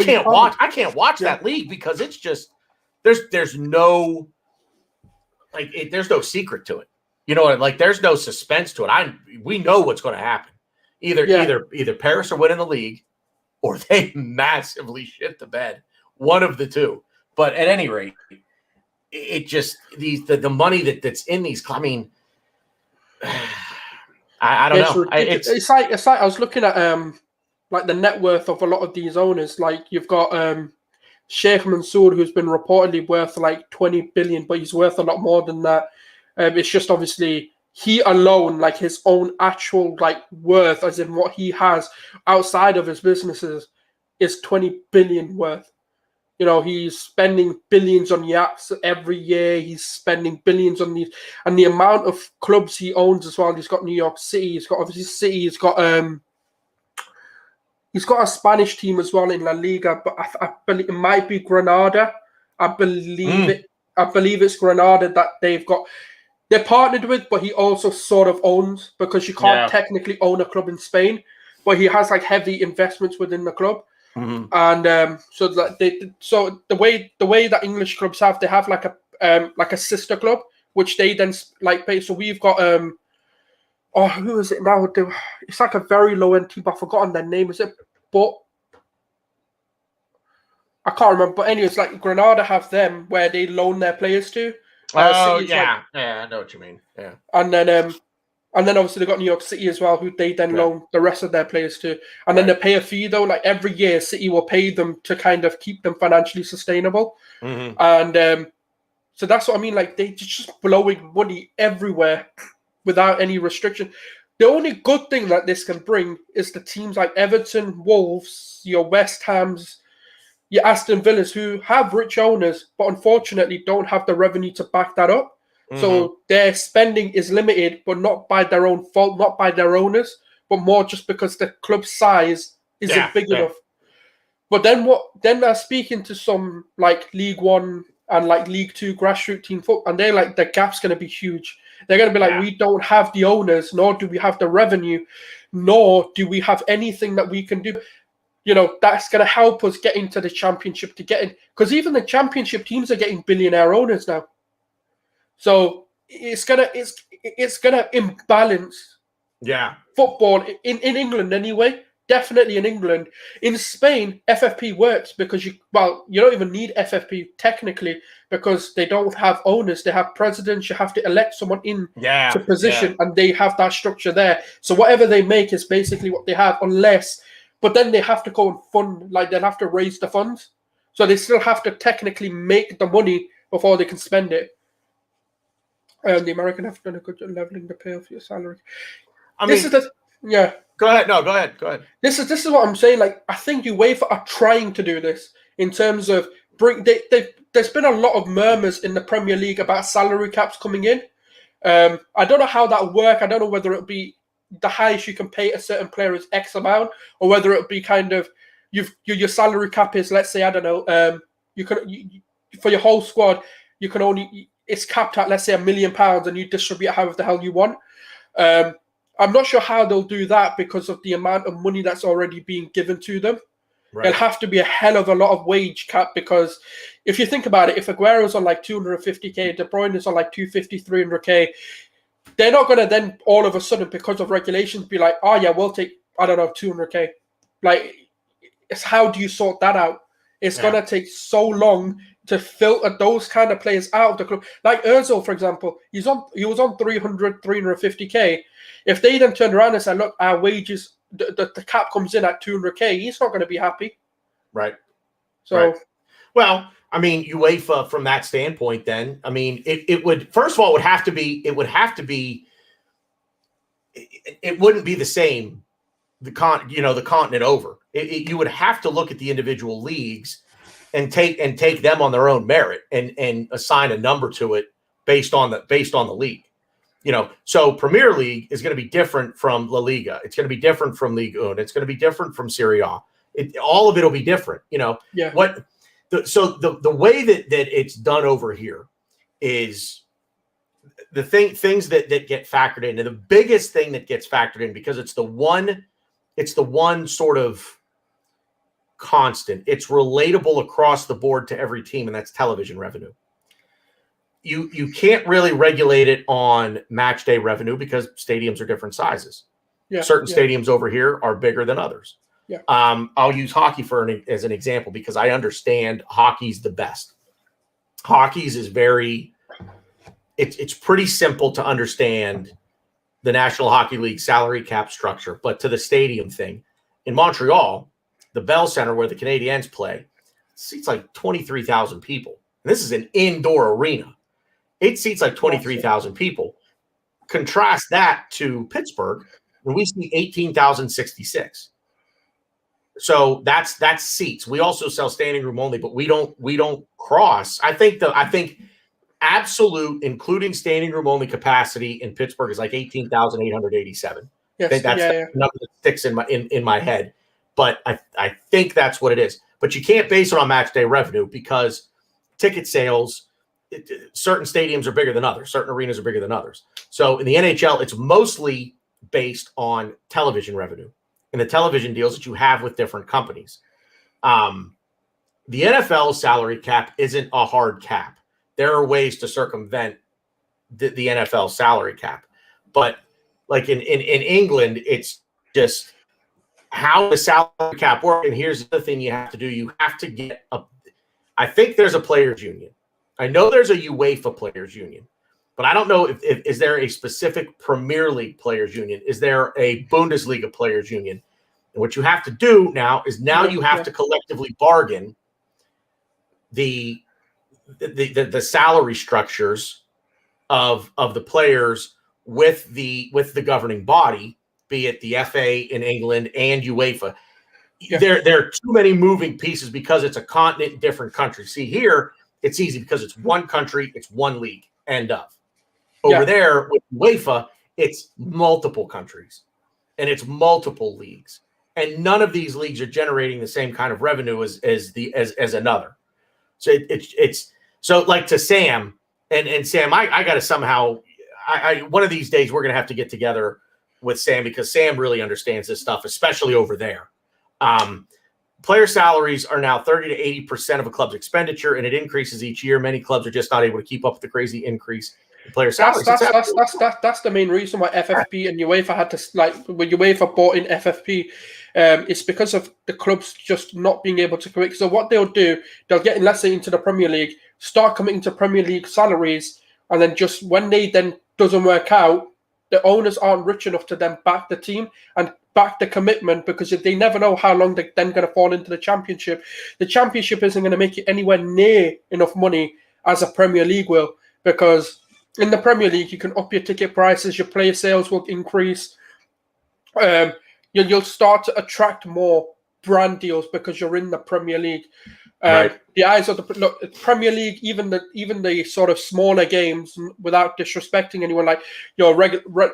can't watch that league because it's just there's no there's no secret to it. Like there's no suspense to it. We know what's going to happen. Either Paris are winning the league, or they massively shit the bed. One of the two. But at any rate, it just the money that's in these. I mean, I don't know. It's like I was looking at like the net worth of a lot of these owners. Like you've got Sheikh Mansour, who's been reportedly worth like 20 billion, but he's worth a lot more than that. It's just obviously he alone, like his own actual like worth, as in what he has outside of his businesses, is 20 billion worth. He's spending billions on yachts every year. He's spending billions on these, and the amount of clubs he owns as well. He's got New York City. He's got obviously City. He's got a Spanish team as well in La Liga, but I believe it might be Granada. I believe it's Granada that they're partnered with, but he also sort of owns, because you can't technically own a club in Spain, but he has like heavy investments within the club. Mm-hmm. And so the way that English clubs they have like a sister club, which they then like pay. So we've got Oh, who is it now? It's like a very low end team. I've forgotten their name. Is it? But I can't remember. But anyway, it's like Granada have them where they loan their players to. Oh City is yeah, I know what you mean. Yeah, and then obviously they got New York City as well, who they then loan the rest of their players to, and then they pay a fee though. Like every year, City will pay them to kind of keep them financially sustainable, and so that's what I mean. Like they just blowing money everywhere without any restriction. The only good thing that this can bring is the teams like Everton, Wolves, your West Hams, your Aston Villas, who have rich owners, but unfortunately don't have the revenue to back that up. So their spending is limited, but not by their own fault, not by their owners, but more just because the club size isn't big enough. But then they're speaking to some like League One and like League Two grassroots team football, and they're like, the gap's going to be huge. They're going to be like, we don't have the owners, nor do we have the revenue, nor do we have anything that we can do. You know, that's going to help us get into the championship to get in. Because even the championship teams are getting billionaire owners now. So it's gonna imbalance football in England anyway. Definitely in England. In Spain, FFP works because you don't even need FFP technically because they don't have owners. They have presidents. You have to elect someone in to position, and they have that structure there. So whatever they make is basically what they have, but then they have to go and fund, like they'll have to raise the funds. So they still have to technically make the money before they can spend it. The American have done a good job leveling the pay of your salary. Go ahead. No, go ahead. This is what I'm saying. Like, I think UEFA are trying to do this in terms of there's been a lot of murmurs in the Premier League about salary caps coming in. I don't know how that will work. I don't know whether it'll be the highest you can pay a certain player is X amount, or whether it'll be kind of your salary cap is, let's say, I don't know, for your whole squad you can only, it's capped at, let's say, £1 million, and you distribute however the hell you want. I'm not sure how they'll do that because of the amount of money that's already being given to them. There'll have to be a hell of a lot of wage cap, because if you think about it, if Aguero's on like 250k, De Bruyne is on like 250, 300k, they're not going to then all of a sudden, because of regulations, be like, oh yeah, we'll take, I don't know, 200k. Like, it's how do you sort that out? It's going to take so long to filter those kind of players out of the club. Like Ozil, for example, he was on 300, 350k. If they then turned around and said, look, our wages, the cap comes in at 200k, he's not going to be happy. Right. So, well, I mean, UEFA from that standpoint, then, I mean, it would, first of all, it wouldn't be the same, the continent over. You would have to look at the individual leagues and take them on their own merit and assign a number to it based on the league. So Premier League is going to be different from La Liga. It's going to be different from Ligue 1. It's going to be different from Serie A. All of it will be different. So the way that it's done over here is the things that get factored in. And the biggest thing that gets factored in, because it's the one sort of constant. It's relatable across the board to every team, and that's television revenue. You can't really regulate it on match day revenue because stadiums are different sizes. Certain stadiums over here are bigger than others. I'll use hockey as an example because I understand hockey's the best. Hockey's is it's pretty simple to understand the National Hockey League salary cap structure, but to the stadium thing in Montreal, the Bell Center where the Canadiens play, seats like 23,000 people. And this is an indoor arena. It seats like 23,000 people. Contrast that to Pittsburgh, where we see 18,066. So that's seats. We also sell standing room only, but we don't cross. I think absolute, including standing room only capacity in Pittsburgh is like 18,887. I think that's the number that sticks in my head. But I think that's what it is. But you can't base it on match day revenue because ticket sales, certain stadiums are bigger than others. Certain arenas are bigger than others. So in the NHL, it's mostly based on television revenue and the television deals that you have with different companies. The NFL salary cap isn't a hard cap. There are ways to circumvent the NFL salary cap. But Like in England, it's just how the salary cap works. And here's the thing you have to do. You have to get I think there's a players union. I know there's a UEFA players union, but I don't know if is there a specific Premier League players union? Is there a Bundesliga players union? And what you have to do now is you have to collectively bargain the salary structures of the players with the governing body, be it the FA in England and UEFA. Yeah. There are too many moving pieces because it's a continent in different countries. See, here it's easy because it's one country, it's one league, end of. Over there with UEFA, it's multiple countries and it's multiple leagues, and none of these leagues are generating the same kind of revenue as another. So it's so like to Sam and Sam, I got to somehow one of these days we're gonna have to get together with Sam because Sam really understands this stuff, especially over there. Player salaries are now 30 to 80% of a club's expenditure, and it increases each year. Many clubs are just not able to keep up with the crazy increase in player salaries. That's the main reason why FFP and UEFA had to, like, when UEFA bought in FFP, it's because of the clubs just not being able to commit. So what they'll do, they'll get, let's say, into the Premier League, start committing to Premier League salaries, and then just when they then doesn't work out, the owners aren't rich enough to then back the team and back the commitment, because they never know how long they're then going to fall into the Championship. The Championship isn't going to make it anywhere near enough money as a Premier League will, because in the Premier League, you can up your ticket prices, your player sales will increase. You'll start to attract more brand deals because you're in the Premier League. Right. The eyes of the Premier League, even the sort of smaller games, without disrespecting anyone, like your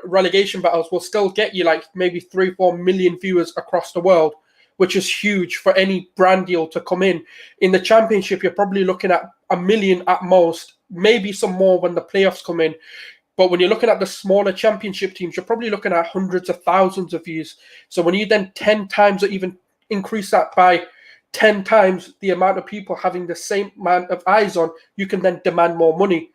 relegation battles will still get you like maybe 3-4 million viewers across the world, which is huge for any brand deal to come in. In the Championship, you're probably looking at 1 million at most, maybe some more when the playoffs come in. But when you're looking at the smaller Championship teams, you're probably looking at hundreds of thousands of views. So when you then 10 times or even increase that by 10 times the amount of people having the same amount of eyes on, you can then demand more money.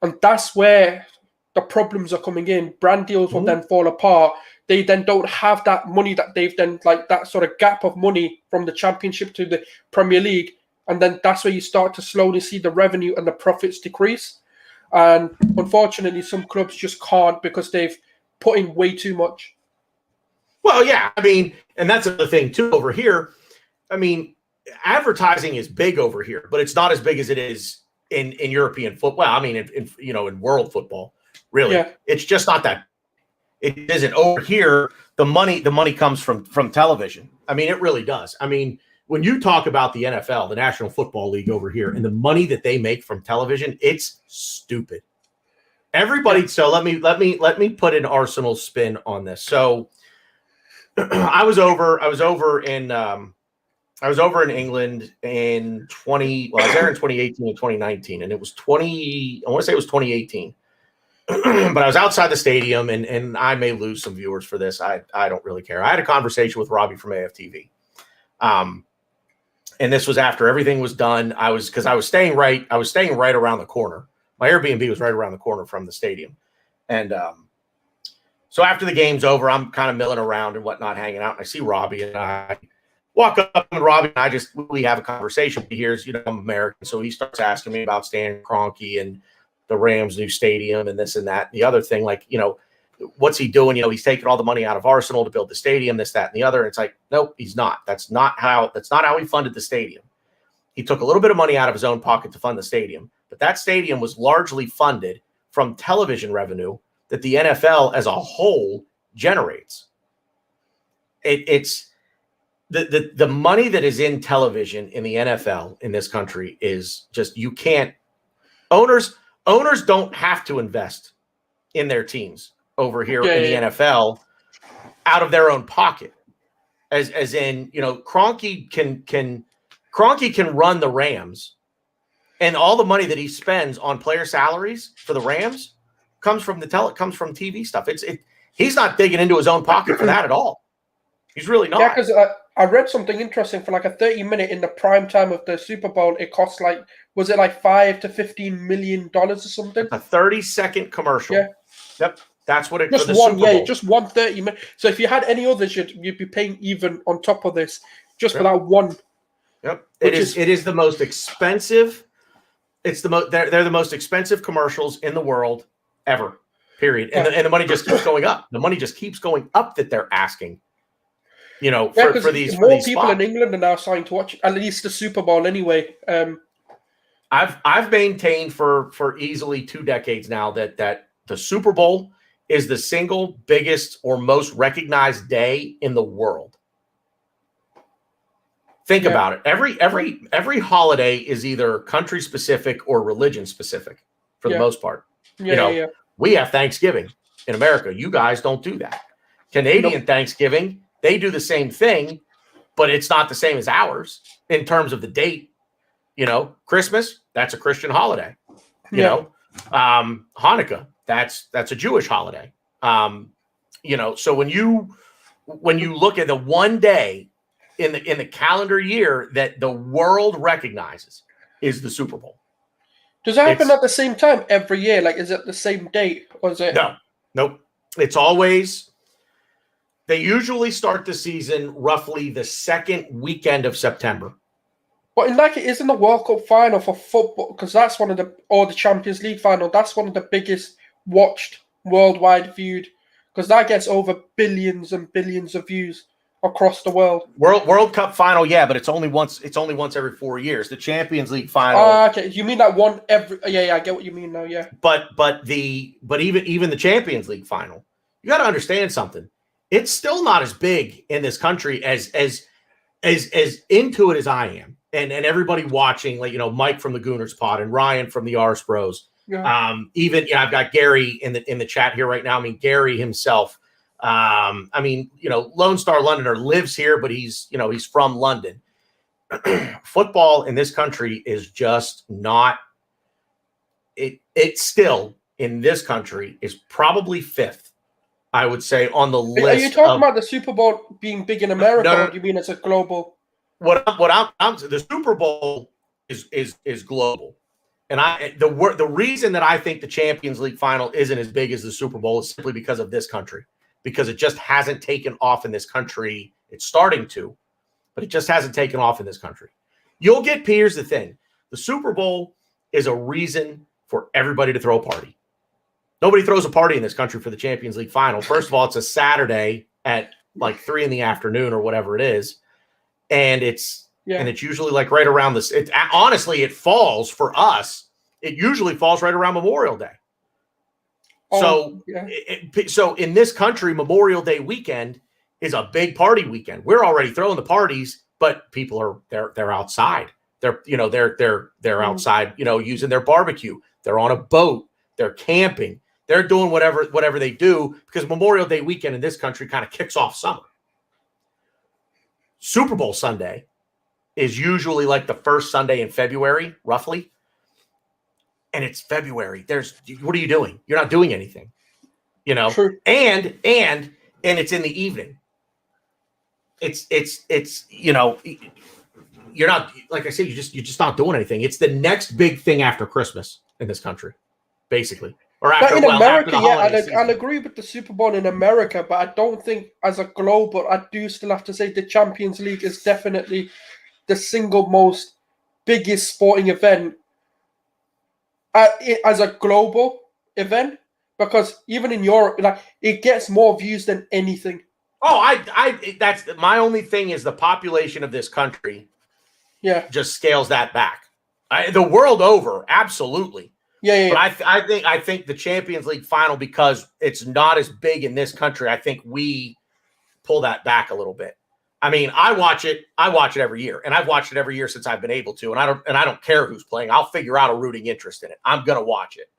And that's where the problems are coming in. Brand deals will then fall apart. They then don't have that money that they've then, like that sort of gap of money from the Championship to the Premier League. And then that's where you start to slowly see the revenue and the profits decrease. And unfortunately, some clubs just can't because they've put in way too much. Well, yeah. I mean, and that's the thing too over here. I mean, advertising is big over here, but it's not as big as it is in European football. Well, I mean, in world football, really, it's just not that. It isn't over here. The money comes from television. I mean, it really does. I mean, when you talk about the NFL, the National Football League over here, and the money that they make from television, it's stupid. Everybody. So let me put an Arsenal spin on this. So I was over in England in I was there in 2018 and 2019, and it was I want to say it was 2018. But I was outside the stadium, and I may lose some viewers for this. I don't really care. I had a conversation with Robbie from AFTV. And this was after everything was done. I was staying right around the corner. My Airbnb was right around the corner from the stadium. And so after the game's over, I'm kind of milling around and whatnot, hanging out, and I see Robbie, and I walk up to Robbie, and we have a conversation. He hears, I'm American, so he starts asking me about Stan Kroenke and the Rams' new stadium and this and that. And the other thing, like, what's he doing? He's taking all the money out of Arsenal to build the stadium, this, that, and the other. And it's like, nope, he's not. That's not how he funded the stadium. He took a little bit of money out of his own pocket to fund the stadium, but that stadium was largely funded from television revenue that the NFL as a whole generates. It's the money that is in television in the NFL in this country is just, you can't. Owners don't have to invest in their teams over here in the NFL out of their own pocket. As in, Kroenke can run the Rams, and all the money that he spends on player salaries for the Rams comes from TV stuff. He's not digging into his own pocket for that at all. He's really not. Yeah, because I read something interesting. For like a 30-minute in the prime time of the Super Bowl, it costs $5 to $15 million or something? A 30-second commercial. Yeah. Yep. That's what it just for the one, Super Bowl. just 1 30-minute. So if you had any others, you'd be paying even on top of this just for Yep. that one. Yep. It is the most expensive. It's the most. They're the most expensive commercials in the world ever. Period. And the money just keeps going up. The money just keeps going up that they're asking. You know, for these more for these people spots. in England are now starting to watch at least the Super Bowl anyway. I've maintained for easily 2 decades now that the Super Bowl is the single biggest or most recognized day in the world. Think about it. Every holiday is either country specific or religion specific for the most part. We have Thanksgiving in America. You guys don't do that. Canadian Thanksgiving, they do the same thing, but it's not the same as ours in terms of the date. You know, Christmas, that's a Christian holiday. You know, Hanukkah, that's a Jewish holiday. You know, so when you look at the one day in the calendar year that the world recognizes is the Super Bowl. Does it happen at the same time every year? Like, is it the same date, or is it? No, nope. It's always. They usually start the season roughly the second weekend of September. But in that case, isn't the World Cup final for football? Because that's one of the Champions League final. That's one of the biggest watched, worldwide viewed. Because that gets over billions and billions of views across the world. World Cup final, yeah, but it's only once every 4 years. The Champions League final. Okay, you mean that one every? Yeah, I get what you mean now. Yeah. But even the Champions League final, you got to understand something. It's still not as big in this country as into it as I am, and everybody watching, like, you know, Mike from the Gooners Pod and Ryan from the Ars Bros. Yeah. Even I've got Gary in the chat here right now. I mean, Gary himself. I mean, you know, Lone Star Londoner lives here, but he's from London. Football in this country is just not. It still in this country is probably 5th. I would say on the list. Are you talking about the Super Bowl being big in America, or do you mean it's a global? The Super Bowl is global, and the reason that I think the Champions League final isn't as big as the Super Bowl is simply because of this country, because it just hasn't taken off in this country. It's starting to, but it just hasn't taken off in this country. You'll get. Here's the thing: the Super Bowl is a reason for everybody to throw a party. Nobody throws a party in this country for the Champions League final. First of all, it's a Saturday at like 3 p.m. or whatever it is. And it's usually like right around this. Honestly, it falls for us. It usually falls right around Memorial Day. So in this country, Memorial Day weekend is a big party weekend. We're already throwing the parties, but people are they're outside. They're outside, you know, using their barbecue. They're on a boat. They're camping. They're doing whatever they do, because Memorial Day weekend in this country kind of kicks off summer. Super Bowl Sunday is usually like the first Sunday in February, roughly. And it's February. What are you doing? You're not doing anything, you know. True. And it's in the evening. It's you know, you're not, like I said, you're just not doing anything. It's the next big thing after Christmas in this country, basically. Or after, but in America, I'll agree with the Super Bowl in America, but I don't think as a global, I do still have to say the Champions League is definitely the single most biggest sporting event as a global event, because even in Europe, like, it gets more views than anything. Oh, that's my only thing is the population of this country. Yeah, just scales that back. The world over, absolutely. Yeah. But I think the Champions League final, because it's not as big in this country, I think we pull that back a little bit. I mean, I watch it every year, and I've watched it every year since I've been able to, and I don't care who's playing. I'll figure out a rooting interest in it. I'm gonna watch it.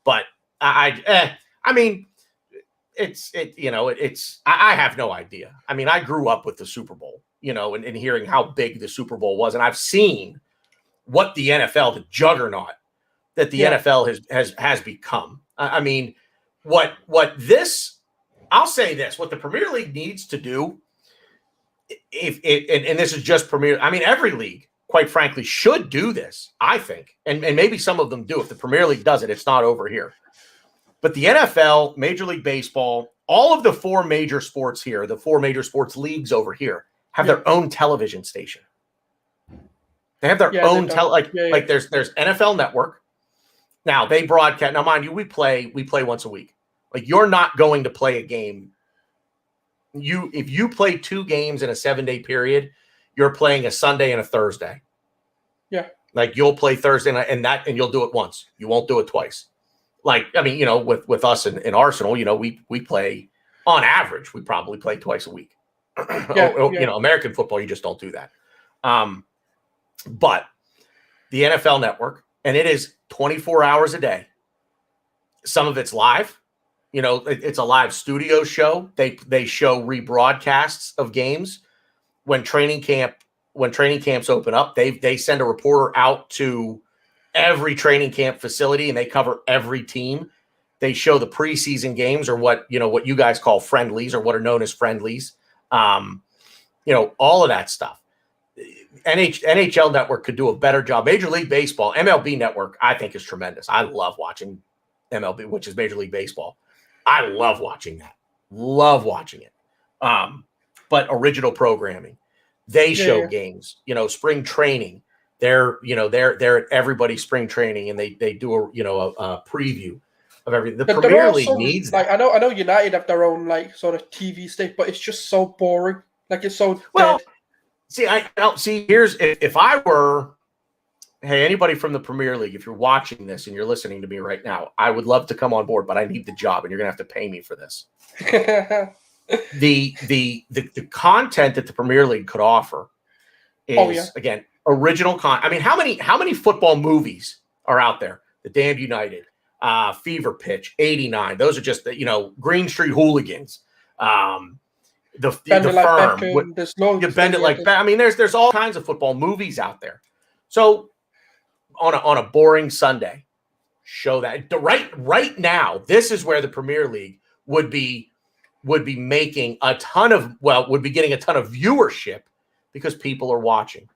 But I mean, I have no idea. I mean, I grew up with the Super Bowl, you know, and hearing how big the Super Bowl was, and I've seen what the NFL, the juggernaut that the NFL has become. I mean, I'll say this, what the Premier League needs to do, and this is just Premier, I mean, every league, quite frankly, should do this, I think, and maybe some of them do. If the Premier League does it, it's not over here. But the NFL, Major League Baseball, all of the four major sports here, the four major sports leagues over here, have their own television station. They have their own like there's NFL Network. Now they broadcast. Now, mind you, we play once a week. Like, you're not going to play a game. If you play 2 games in a 7-day period, you're playing a Sunday and a Thursday. Yeah. Like, you'll play Thursday night and you'll do it once. You won't do it twice. Like, I mean, with us in Arsenal, we play, on average, we probably play twice a week. American football, you just don't do that. But the NFL Network, and it is 24 hours a day. Some of it's live. It's a live studio show. They show rebroadcasts of games. When training camps open up, they send a reporter out to every training camp facility, and they cover every team. They show the preseason games, or what you guys call friendlies, or what are known as friendlies. All of that stuff. NHL Network could do a better job. Major League Baseball, MLB Network, I think, is tremendous. I love watching MLB, which is Major League Baseball. I love watching that. Love watching it. But original programming, they show games. Spring training. They're at everybody's spring training, and they do a preview of everything. The Premier League needs that. I know United have their own sort of TV station, but it's just so boring. It's so dead. Here's if I were, hey, anybody from the Premier League, if you're watching this and you're listening to me right now, I would love to come on board, but I need the job, and you're gonna have to pay me for this. The content that the Premier League could offer is again original content. I mean, how many football movies are out there? The Damned United, Fever Pitch, 89. Those are just Green Street Hooligans. The Firm. Bend It Like Beckham. I mean, there's all kinds of football movies out there. So on a boring Sunday, show that right now. This is where the Premier League would be making would be getting a ton of viewership because people are watching.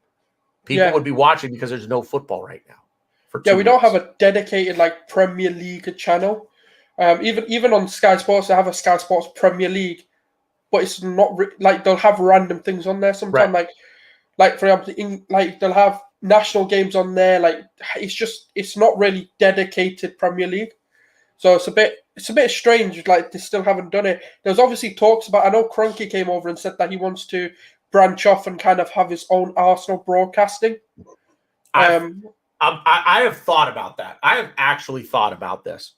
People would be watching because there's no football right now. We don't have a dedicated Premier League channel. Even on Sky Sports, they have a Sky Sports Premier League. But it's not they'll have random things on there sometimes, like for example, they'll have national games on there. It's not really dedicated Premier League, so it's a bit strange. They still haven't done it. There's obviously talks about. I know Kroenke came over and said that he wants to branch off and kind of have his own Arsenal broadcasting. I have thought about that. I have actually thought about this.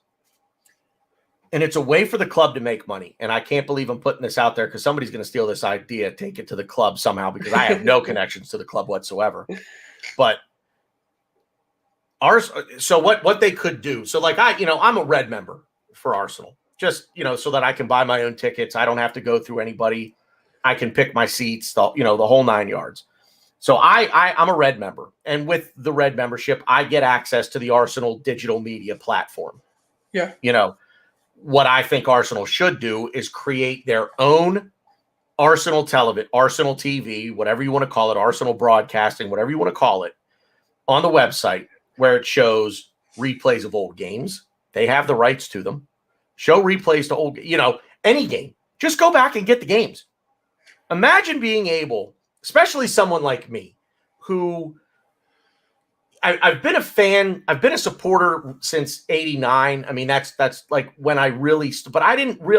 And it's a way for the club to make money. And I can't believe I'm putting this out there because somebody's going to steal this idea, take it to the club somehow, because I have no connections to the club whatsoever. But what they could do. So I'm a red member for Arsenal, just, so that I can buy my own tickets. I don't have to go through anybody. I can pick my seats, the whole 9 yards. So I'm a red member. And with the red membership, I get access to the Arsenal digital media platform. Yeah. What I think Arsenal should do is create their own Arsenal television, Arsenal TV, whatever you want to call it, Arsenal broadcasting, whatever you want to call it, on the website where it shows replays of old games. They have the rights to them. Show replays to old, any game. Just go back and get the games. Imagine being able, especially someone like me, who I've been a fan. I've been a supporter since '89. I mean, that's like when I really. But I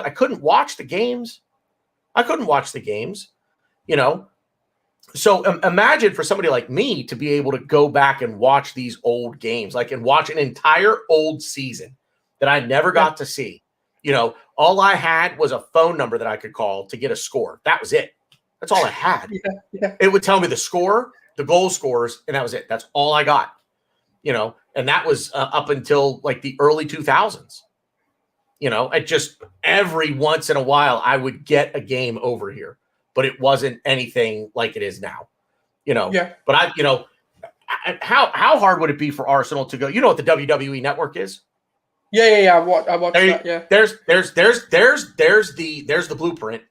couldn't watch the games. So imagine for somebody like me to be able to go back and watch these old games, and watch an entire old season that I never got to see. All I had was a phone number that I could call to get a score. That was it. That's all I had. Yeah. It would tell me the score, the goal scores, and that was it. That's all I got. And that was up until the early 2000s. It just every once in a while I would get a game over here, but it wasn't anything like it is now. But how hard would it be for Arsenal to go? You know what the WWE network is? Yeah. I watched that. Yeah. There's the blueprint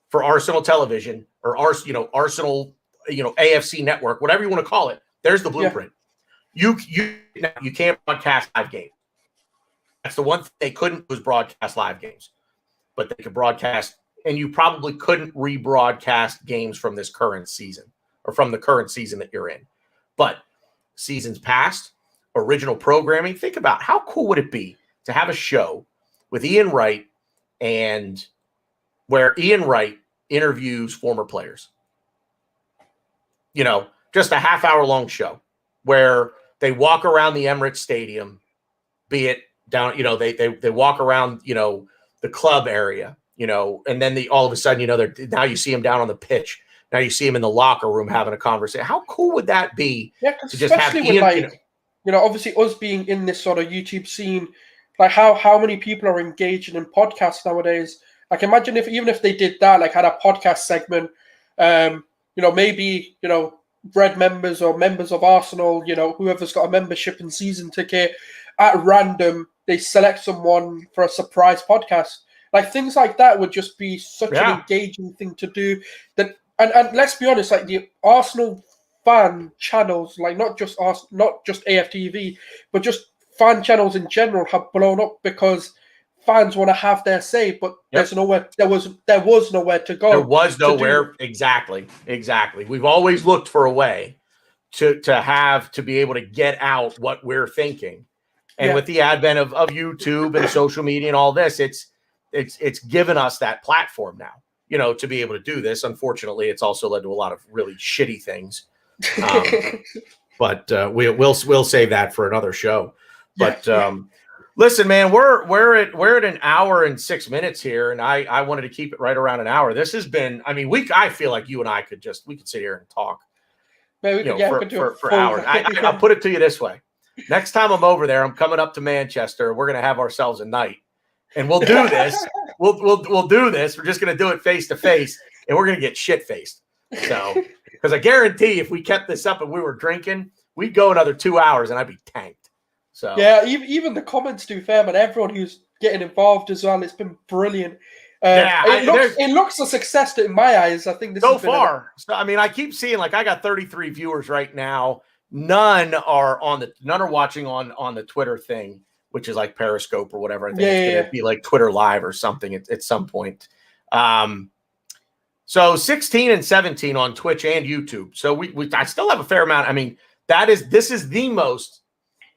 for Arsenal television or Arsenal, AFC network, whatever you want to call it. There's the blueprint. You can't broadcast live game. That's the one thing they couldn't do was broadcast live games, but they could broadcast, and you probably couldn't rebroadcast games from this current season or from the current season that you're in. But seasons past, original programming, think about how cool would it be to have a show with Ian Wright and where Ian Wright interviews former players. You know, just a half-hour-long show where they walk around the Emirates Stadium, be it down, you know, they walk around, you know, the club area, you know, and then all of a sudden, you know, now you see them down on the pitch. Now you see them in the locker room having a conversation. How cool would that be? Yeah, to just have especially Ian, with you know, obviously us being in this sort of YouTube scene, like how many people are engaging in podcasts nowadays. Like imagine even if they did that, like had a podcast segment, you know, maybe, you know, Red members or members of Arsenal, you know, whoever's got a membership and season ticket, at random, they select someone for a surprise podcast. Like things like that would just be such an engaging thing to do. That and let's be honest, like the Arsenal fan channels, like not just AFTV, but just fan channels in general have blown up because fans want to have their say, but there's nowhere. There was nowhere to go. There was nowhere. Exactly. We've always looked for a way to be able to get out what we're thinking, and with the advent of YouTube and social media and all this, it's given us that platform now, you know, to be able to do this. Unfortunately, it's also led to a lot of really shitty things, but we'll save that for another show. But listen, man, we're at an hour and 6 minutes here, and I wanted to keep it right around an hour. This has been, I mean, I feel like you and I could sit here and talk, for hours. I'll put it to you this way: next time I'm over there, I'm coming up to Manchester. We're gonna have ourselves a night, and we'll do this. we'll do this. We're just gonna do it face to face, and we're gonna get shit faced. So, because I guarantee, if we kept this up and we were drinking, we'd go another 2 hours, and I'd be tanked. So yeah, even the comments do fair, man. Everyone who's getting involved as well, it's been brilliant. It looks a success in my eyes. I think this so far. So I mean, I keep seeing, like, I got 33 viewers right now. None are watching on the Twitter thing, which is like Periscope or whatever. I think it's going to be like Twitter Live or something at some point. So 16 and 17 on Twitch and YouTube. So I still have a fair amount. I mean, this is the most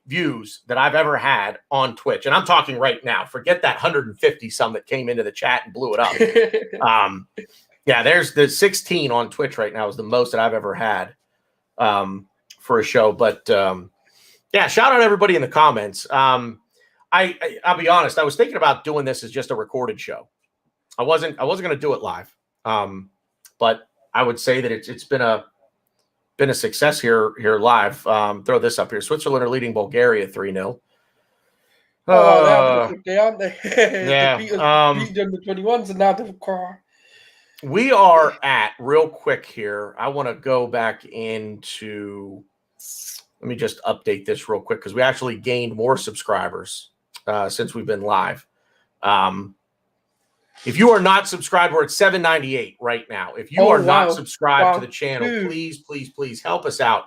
views that I've ever had on Twitch, and I'm talking right now. Forget that 150 some that came into the chat and blew it up. There's the 16 on Twitch right now is the most that I've ever had for a show. But shout out everybody in the comments. I'll be honest, I was thinking about doing this as just a recorded show. I wasn't going to do it live, but I would say that it's been a success here live. Throw this up here. Switzerland are leading Bulgaria 3-0. Oh, they're having a good day, aren't they? Yeah. They beat the 21s, and now they've we are at, real quick here, I want to go back into, let me just update this real quick, because we actually gained more subscribers since we've been live. If you are not subscribed, we're at 798 right now. If you are not subscribed to the channel, please help us out.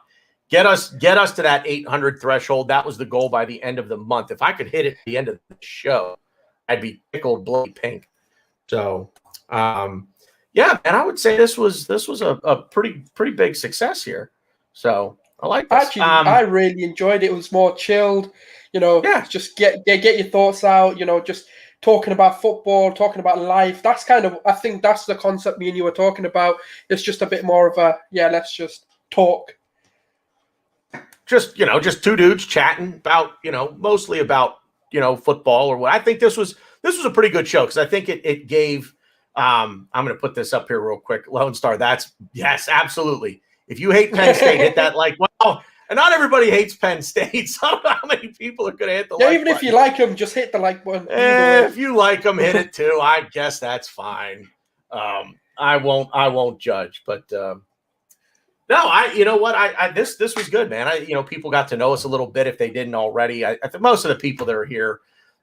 Get us to that 800 threshold. That was the goal by the end of the month. If I could hit it at the end of the show, I'd be tickled bloody pink. So, man, I would say this was a pretty big success here. So I like this. Actually, I really enjoyed it. It was more chilled, you know. Just get your thoughts out, you know, just talking about football, talking about life. I think that's the concept me and you were talking about. It's just a bit more of a, let's just talk. Just two dudes chatting about, mostly about, football or what. I think this was a pretty good show, because I think it gave, I'm going to put this up here real quick. Lone Star, yes, absolutely. If you hate Penn State, hit that like, well, and not everybody hates Penn State. So I don't know how many people are going to hit the like even button. If you like them, just hit the like button. If you like them, hit it too. I guess that's fine. I won't judge, but you know what? This was good, man. People got to know us a little bit if they didn't already. I think most of the people that are here,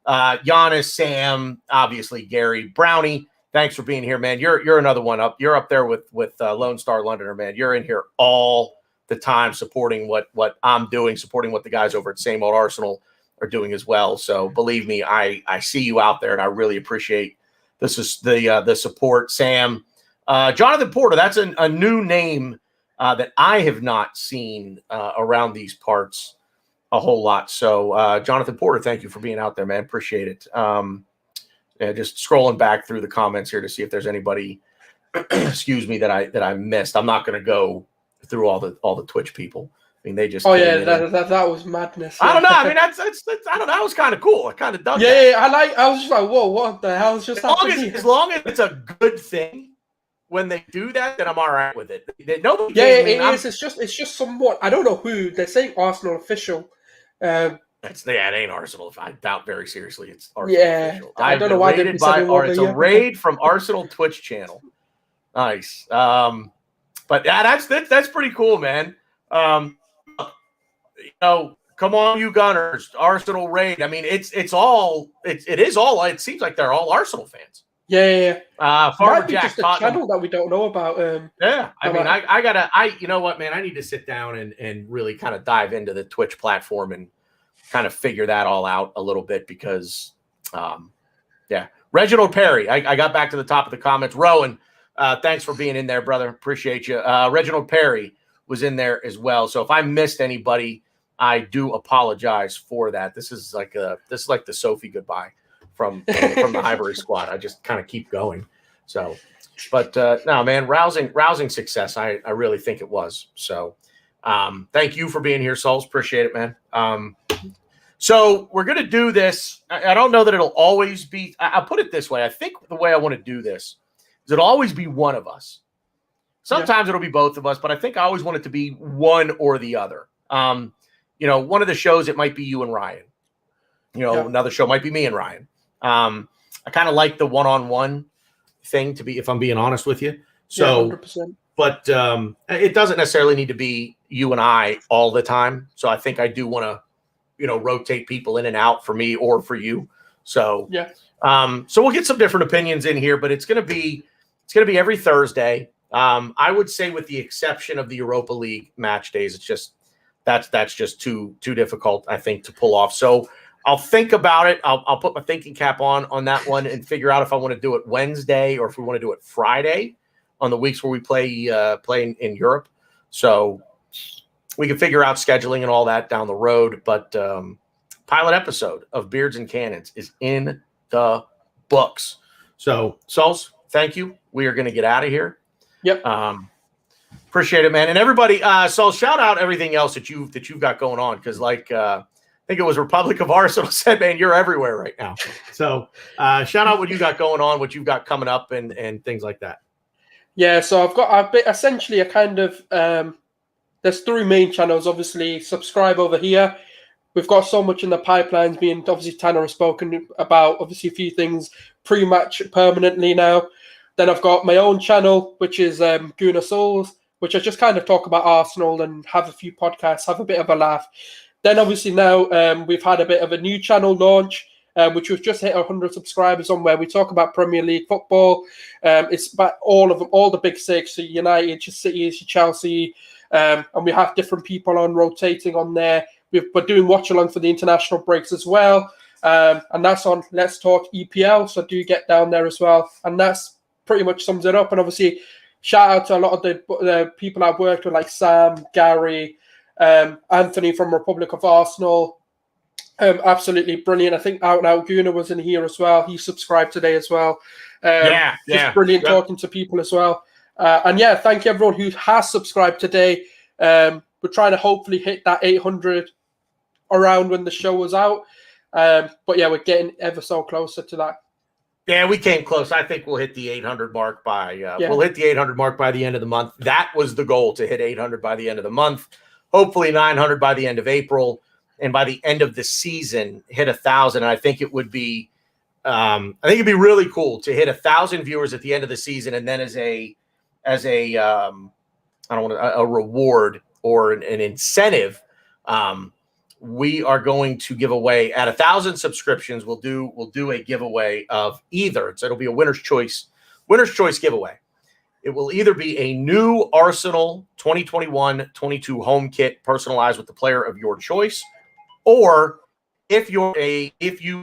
Giannis, Sam, obviously Gary, Brownie. Thanks for being here, man. You're another one up. You're up there with Lone Star Londoner, man. You're in here all the time, supporting what I'm doing, supporting what the guys over at Same Old Arsenal are doing as well. So believe me, I see you out there, and I really appreciate this is the support. Sam, Jonathan Porter, that's a new name that I have not seen around these parts a whole lot. So Jonathan Porter, thank you for being out there, man. Appreciate it. Just scrolling back through the comments here to see if there's anybody, excuse me, that I missed. I'm not going to go through all the Twitch people. I mean, they just. Oh yeah, that was madness. Yeah. I don't know. I mean, that's I don't know. That was kind of cool. I kind of dug. Yeah, that. yeah. I was just like, whoa, what the hell is just happening? As long as it's a good thing when they do that, then I'm all right with it. Nobody. Yeah, it is. It's just somewhat. I don't know who they're saying. Arsenal official. It ain't Arsenal. I doubt very seriously it's Arsenal official. I don't know why they'd be sending over. It's a raid from Arsenal Twitch channel. Nice. But yeah, that's pretty cool, man. Come on, you Gunners, Arsenal raid. I mean, it is all. It seems like they're all Arsenal fans. Yeah. Farmer Jack, just a channel that we don't know about. You know what, man? I need to sit down and really kind of dive into the Twitch platform and kind of figure that all out a little bit because, Reginald Perry. I got back to the top of the comments. Rowan, thanks for being in there, brother. Appreciate you. Reginald Perry was in there as well. So if I missed anybody, I do apologize for that. This is like the Sophie goodbye from the Highbury squad. I just kind of keep going. So, but no, man, rousing success. I really think it was. So, thank you for being here, SULZ. Appreciate it, man. So we're gonna do this. I don't know that it'll always be. I'll put it this way. I think the way I want to do this is it'll always be one of us. Sometimes it'll be both of us, but I think I always want it to be one or the other. One of the shows, it might be you and Ryan. Another show might be me and Ryan. I kind of like the one-on-one thing to be, if I'm being honest with you. So, 100%. But it doesn't necessarily need to be you and I all the time. So I think I do want to, rotate people in and out for me or for you. So, so we'll get some different opinions in here, but it's going to be every Thursday. I would say with the exception of the Europa League match days, it's just, that's just too difficult, I think, to pull off. So I'll think about it. I'll put my thinking cap on that one and figure out if I want to do it Wednesday or if we want to do it Friday on the weeks where we play in Europe. So we can figure out scheduling and all that down the road. But pilot episode of Beards and Cannons is in the books. So SULZ, thank you. We are going to get out of here. Yep. Appreciate it, man. And everybody, so shout out everything else that you've got going on. Cause I think it was Republic of Arsenal said, man, you're everywhere right now. So shout out what you got going on, what you've got coming up and things like that. Yeah. So I've got essentially a kind of, there's 3 main channels, obviously. Subscribe over here. We've got so much in the pipelines being, obviously Tanner has spoken about, obviously a few things pre-match permanently now. Then I've got my own channel, which is Guna SULZ, which I just kind of talk about Arsenal and have a few podcasts, have a bit of a laugh. Then obviously now we've had a bit of a new channel launch, which we've just hit 100 subscribers on, where we talk about Premier League football. It's about all of them, all the big 6, so United, your City, your Chelsea, and we have different people on rotating on there. We're doing watch along for the international breaks as well, and that's on Let's Talk EPL. So do get down there as well, and that's pretty much sums it up. And obviously, shout out to a lot of the people I've worked with, like Sam, Gary, Anthony from Republic of Arsenal. Absolutely brilliant. I think Out and Out Guna was in here as well. He subscribed today as well. Just brilliant talking to people as well. And thank you everyone who has subscribed today. We're trying to hopefully hit that 800 around when the show was out. But we're getting ever so closer to that. Yeah, we came close. I think we'll hit the 800 mark by we'll hit the 800 mark by the end of the month. That was the goal, to hit 800 by the end of the month. Hopefully 900 by the end of April, and by the end of the season hit 1,000. I think it would be it'd be really cool to hit 1,000 viewers at the end of the season, and then as a reward or an incentive, we are going to give away at 1,000 subscriptions. We'll do a giveaway of either. So it'll be a winner's choice giveaway. It will either be a new Arsenal 2021-22 home kit personalized with the player of your choice, or if you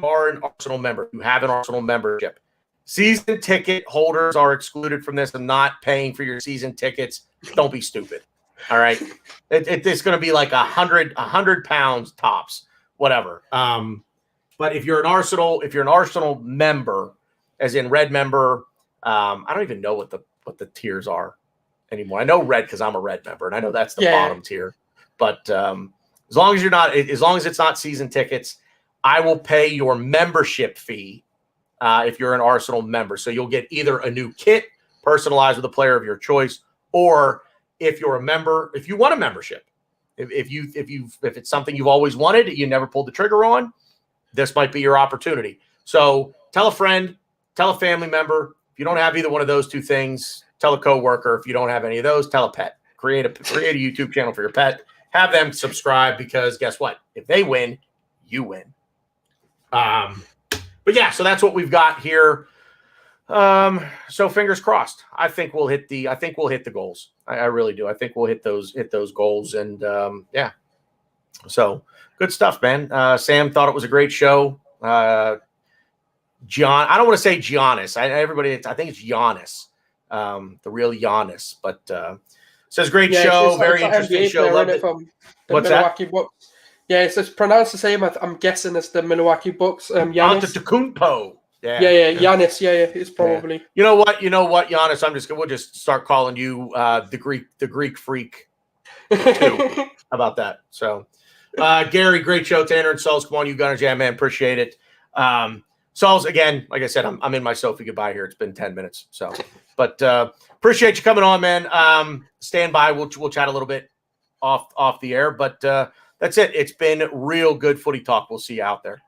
are an Arsenal member, you have an Arsenal membership. Season ticket holders are excluded from this and not paying for your season tickets. Don't be stupid. All right, it's going to be like 100 pounds tops, whatever. But if you're an Arsenal member, as in red member, I don't even know what the tiers are anymore. I know red because I'm a red member, and I know that's the bottom tier. But as long as it's not season tickets, I will pay your membership fee if you're an Arsenal member. So you'll get either a new kit personalized with a player of your choice, or if you're a member, if you want a membership, if it's something you've always wanted, you never pulled the trigger on, this might be your opportunity. So tell a friend, tell a family member. If you don't have either one of those two things, tell a coworker. If you don't have any of those, tell a pet. Create a YouTube channel for your pet. Have them subscribe, because guess what? If they win, you win. But yeah, so that's what we've got here. So fingers crossed. I think we'll hit the goals. I really do. I think we'll hit those goals. And yeah. So good stuff, man. Sam thought it was a great show. John, I don't want to say Giannis. I think it's Giannis. The real Giannis. But says great show, very interesting show. Loved it. What's Milwaukee that? Bucks. Yeah, it's pronounced the same. I'm guessing it's the Milwaukee Bucks. Giannis. Antetokounmpo. Yeah, Giannis. Yeah, it's probably. Yeah. You know what, Giannis? We'll just start calling you the Greek freak. Too. How about that? So, Gary, great show. Tanner and SULZ, come on, you Gunners, yeah, man, appreciate it. SULZ, again, like I said, I'm in my Sophie goodbye here. It's been 10 minutes, so, but appreciate you coming on, man. Stand by. We'll chat a little bit off the air, but that's it. It's been real good footy talk. We'll see you out there.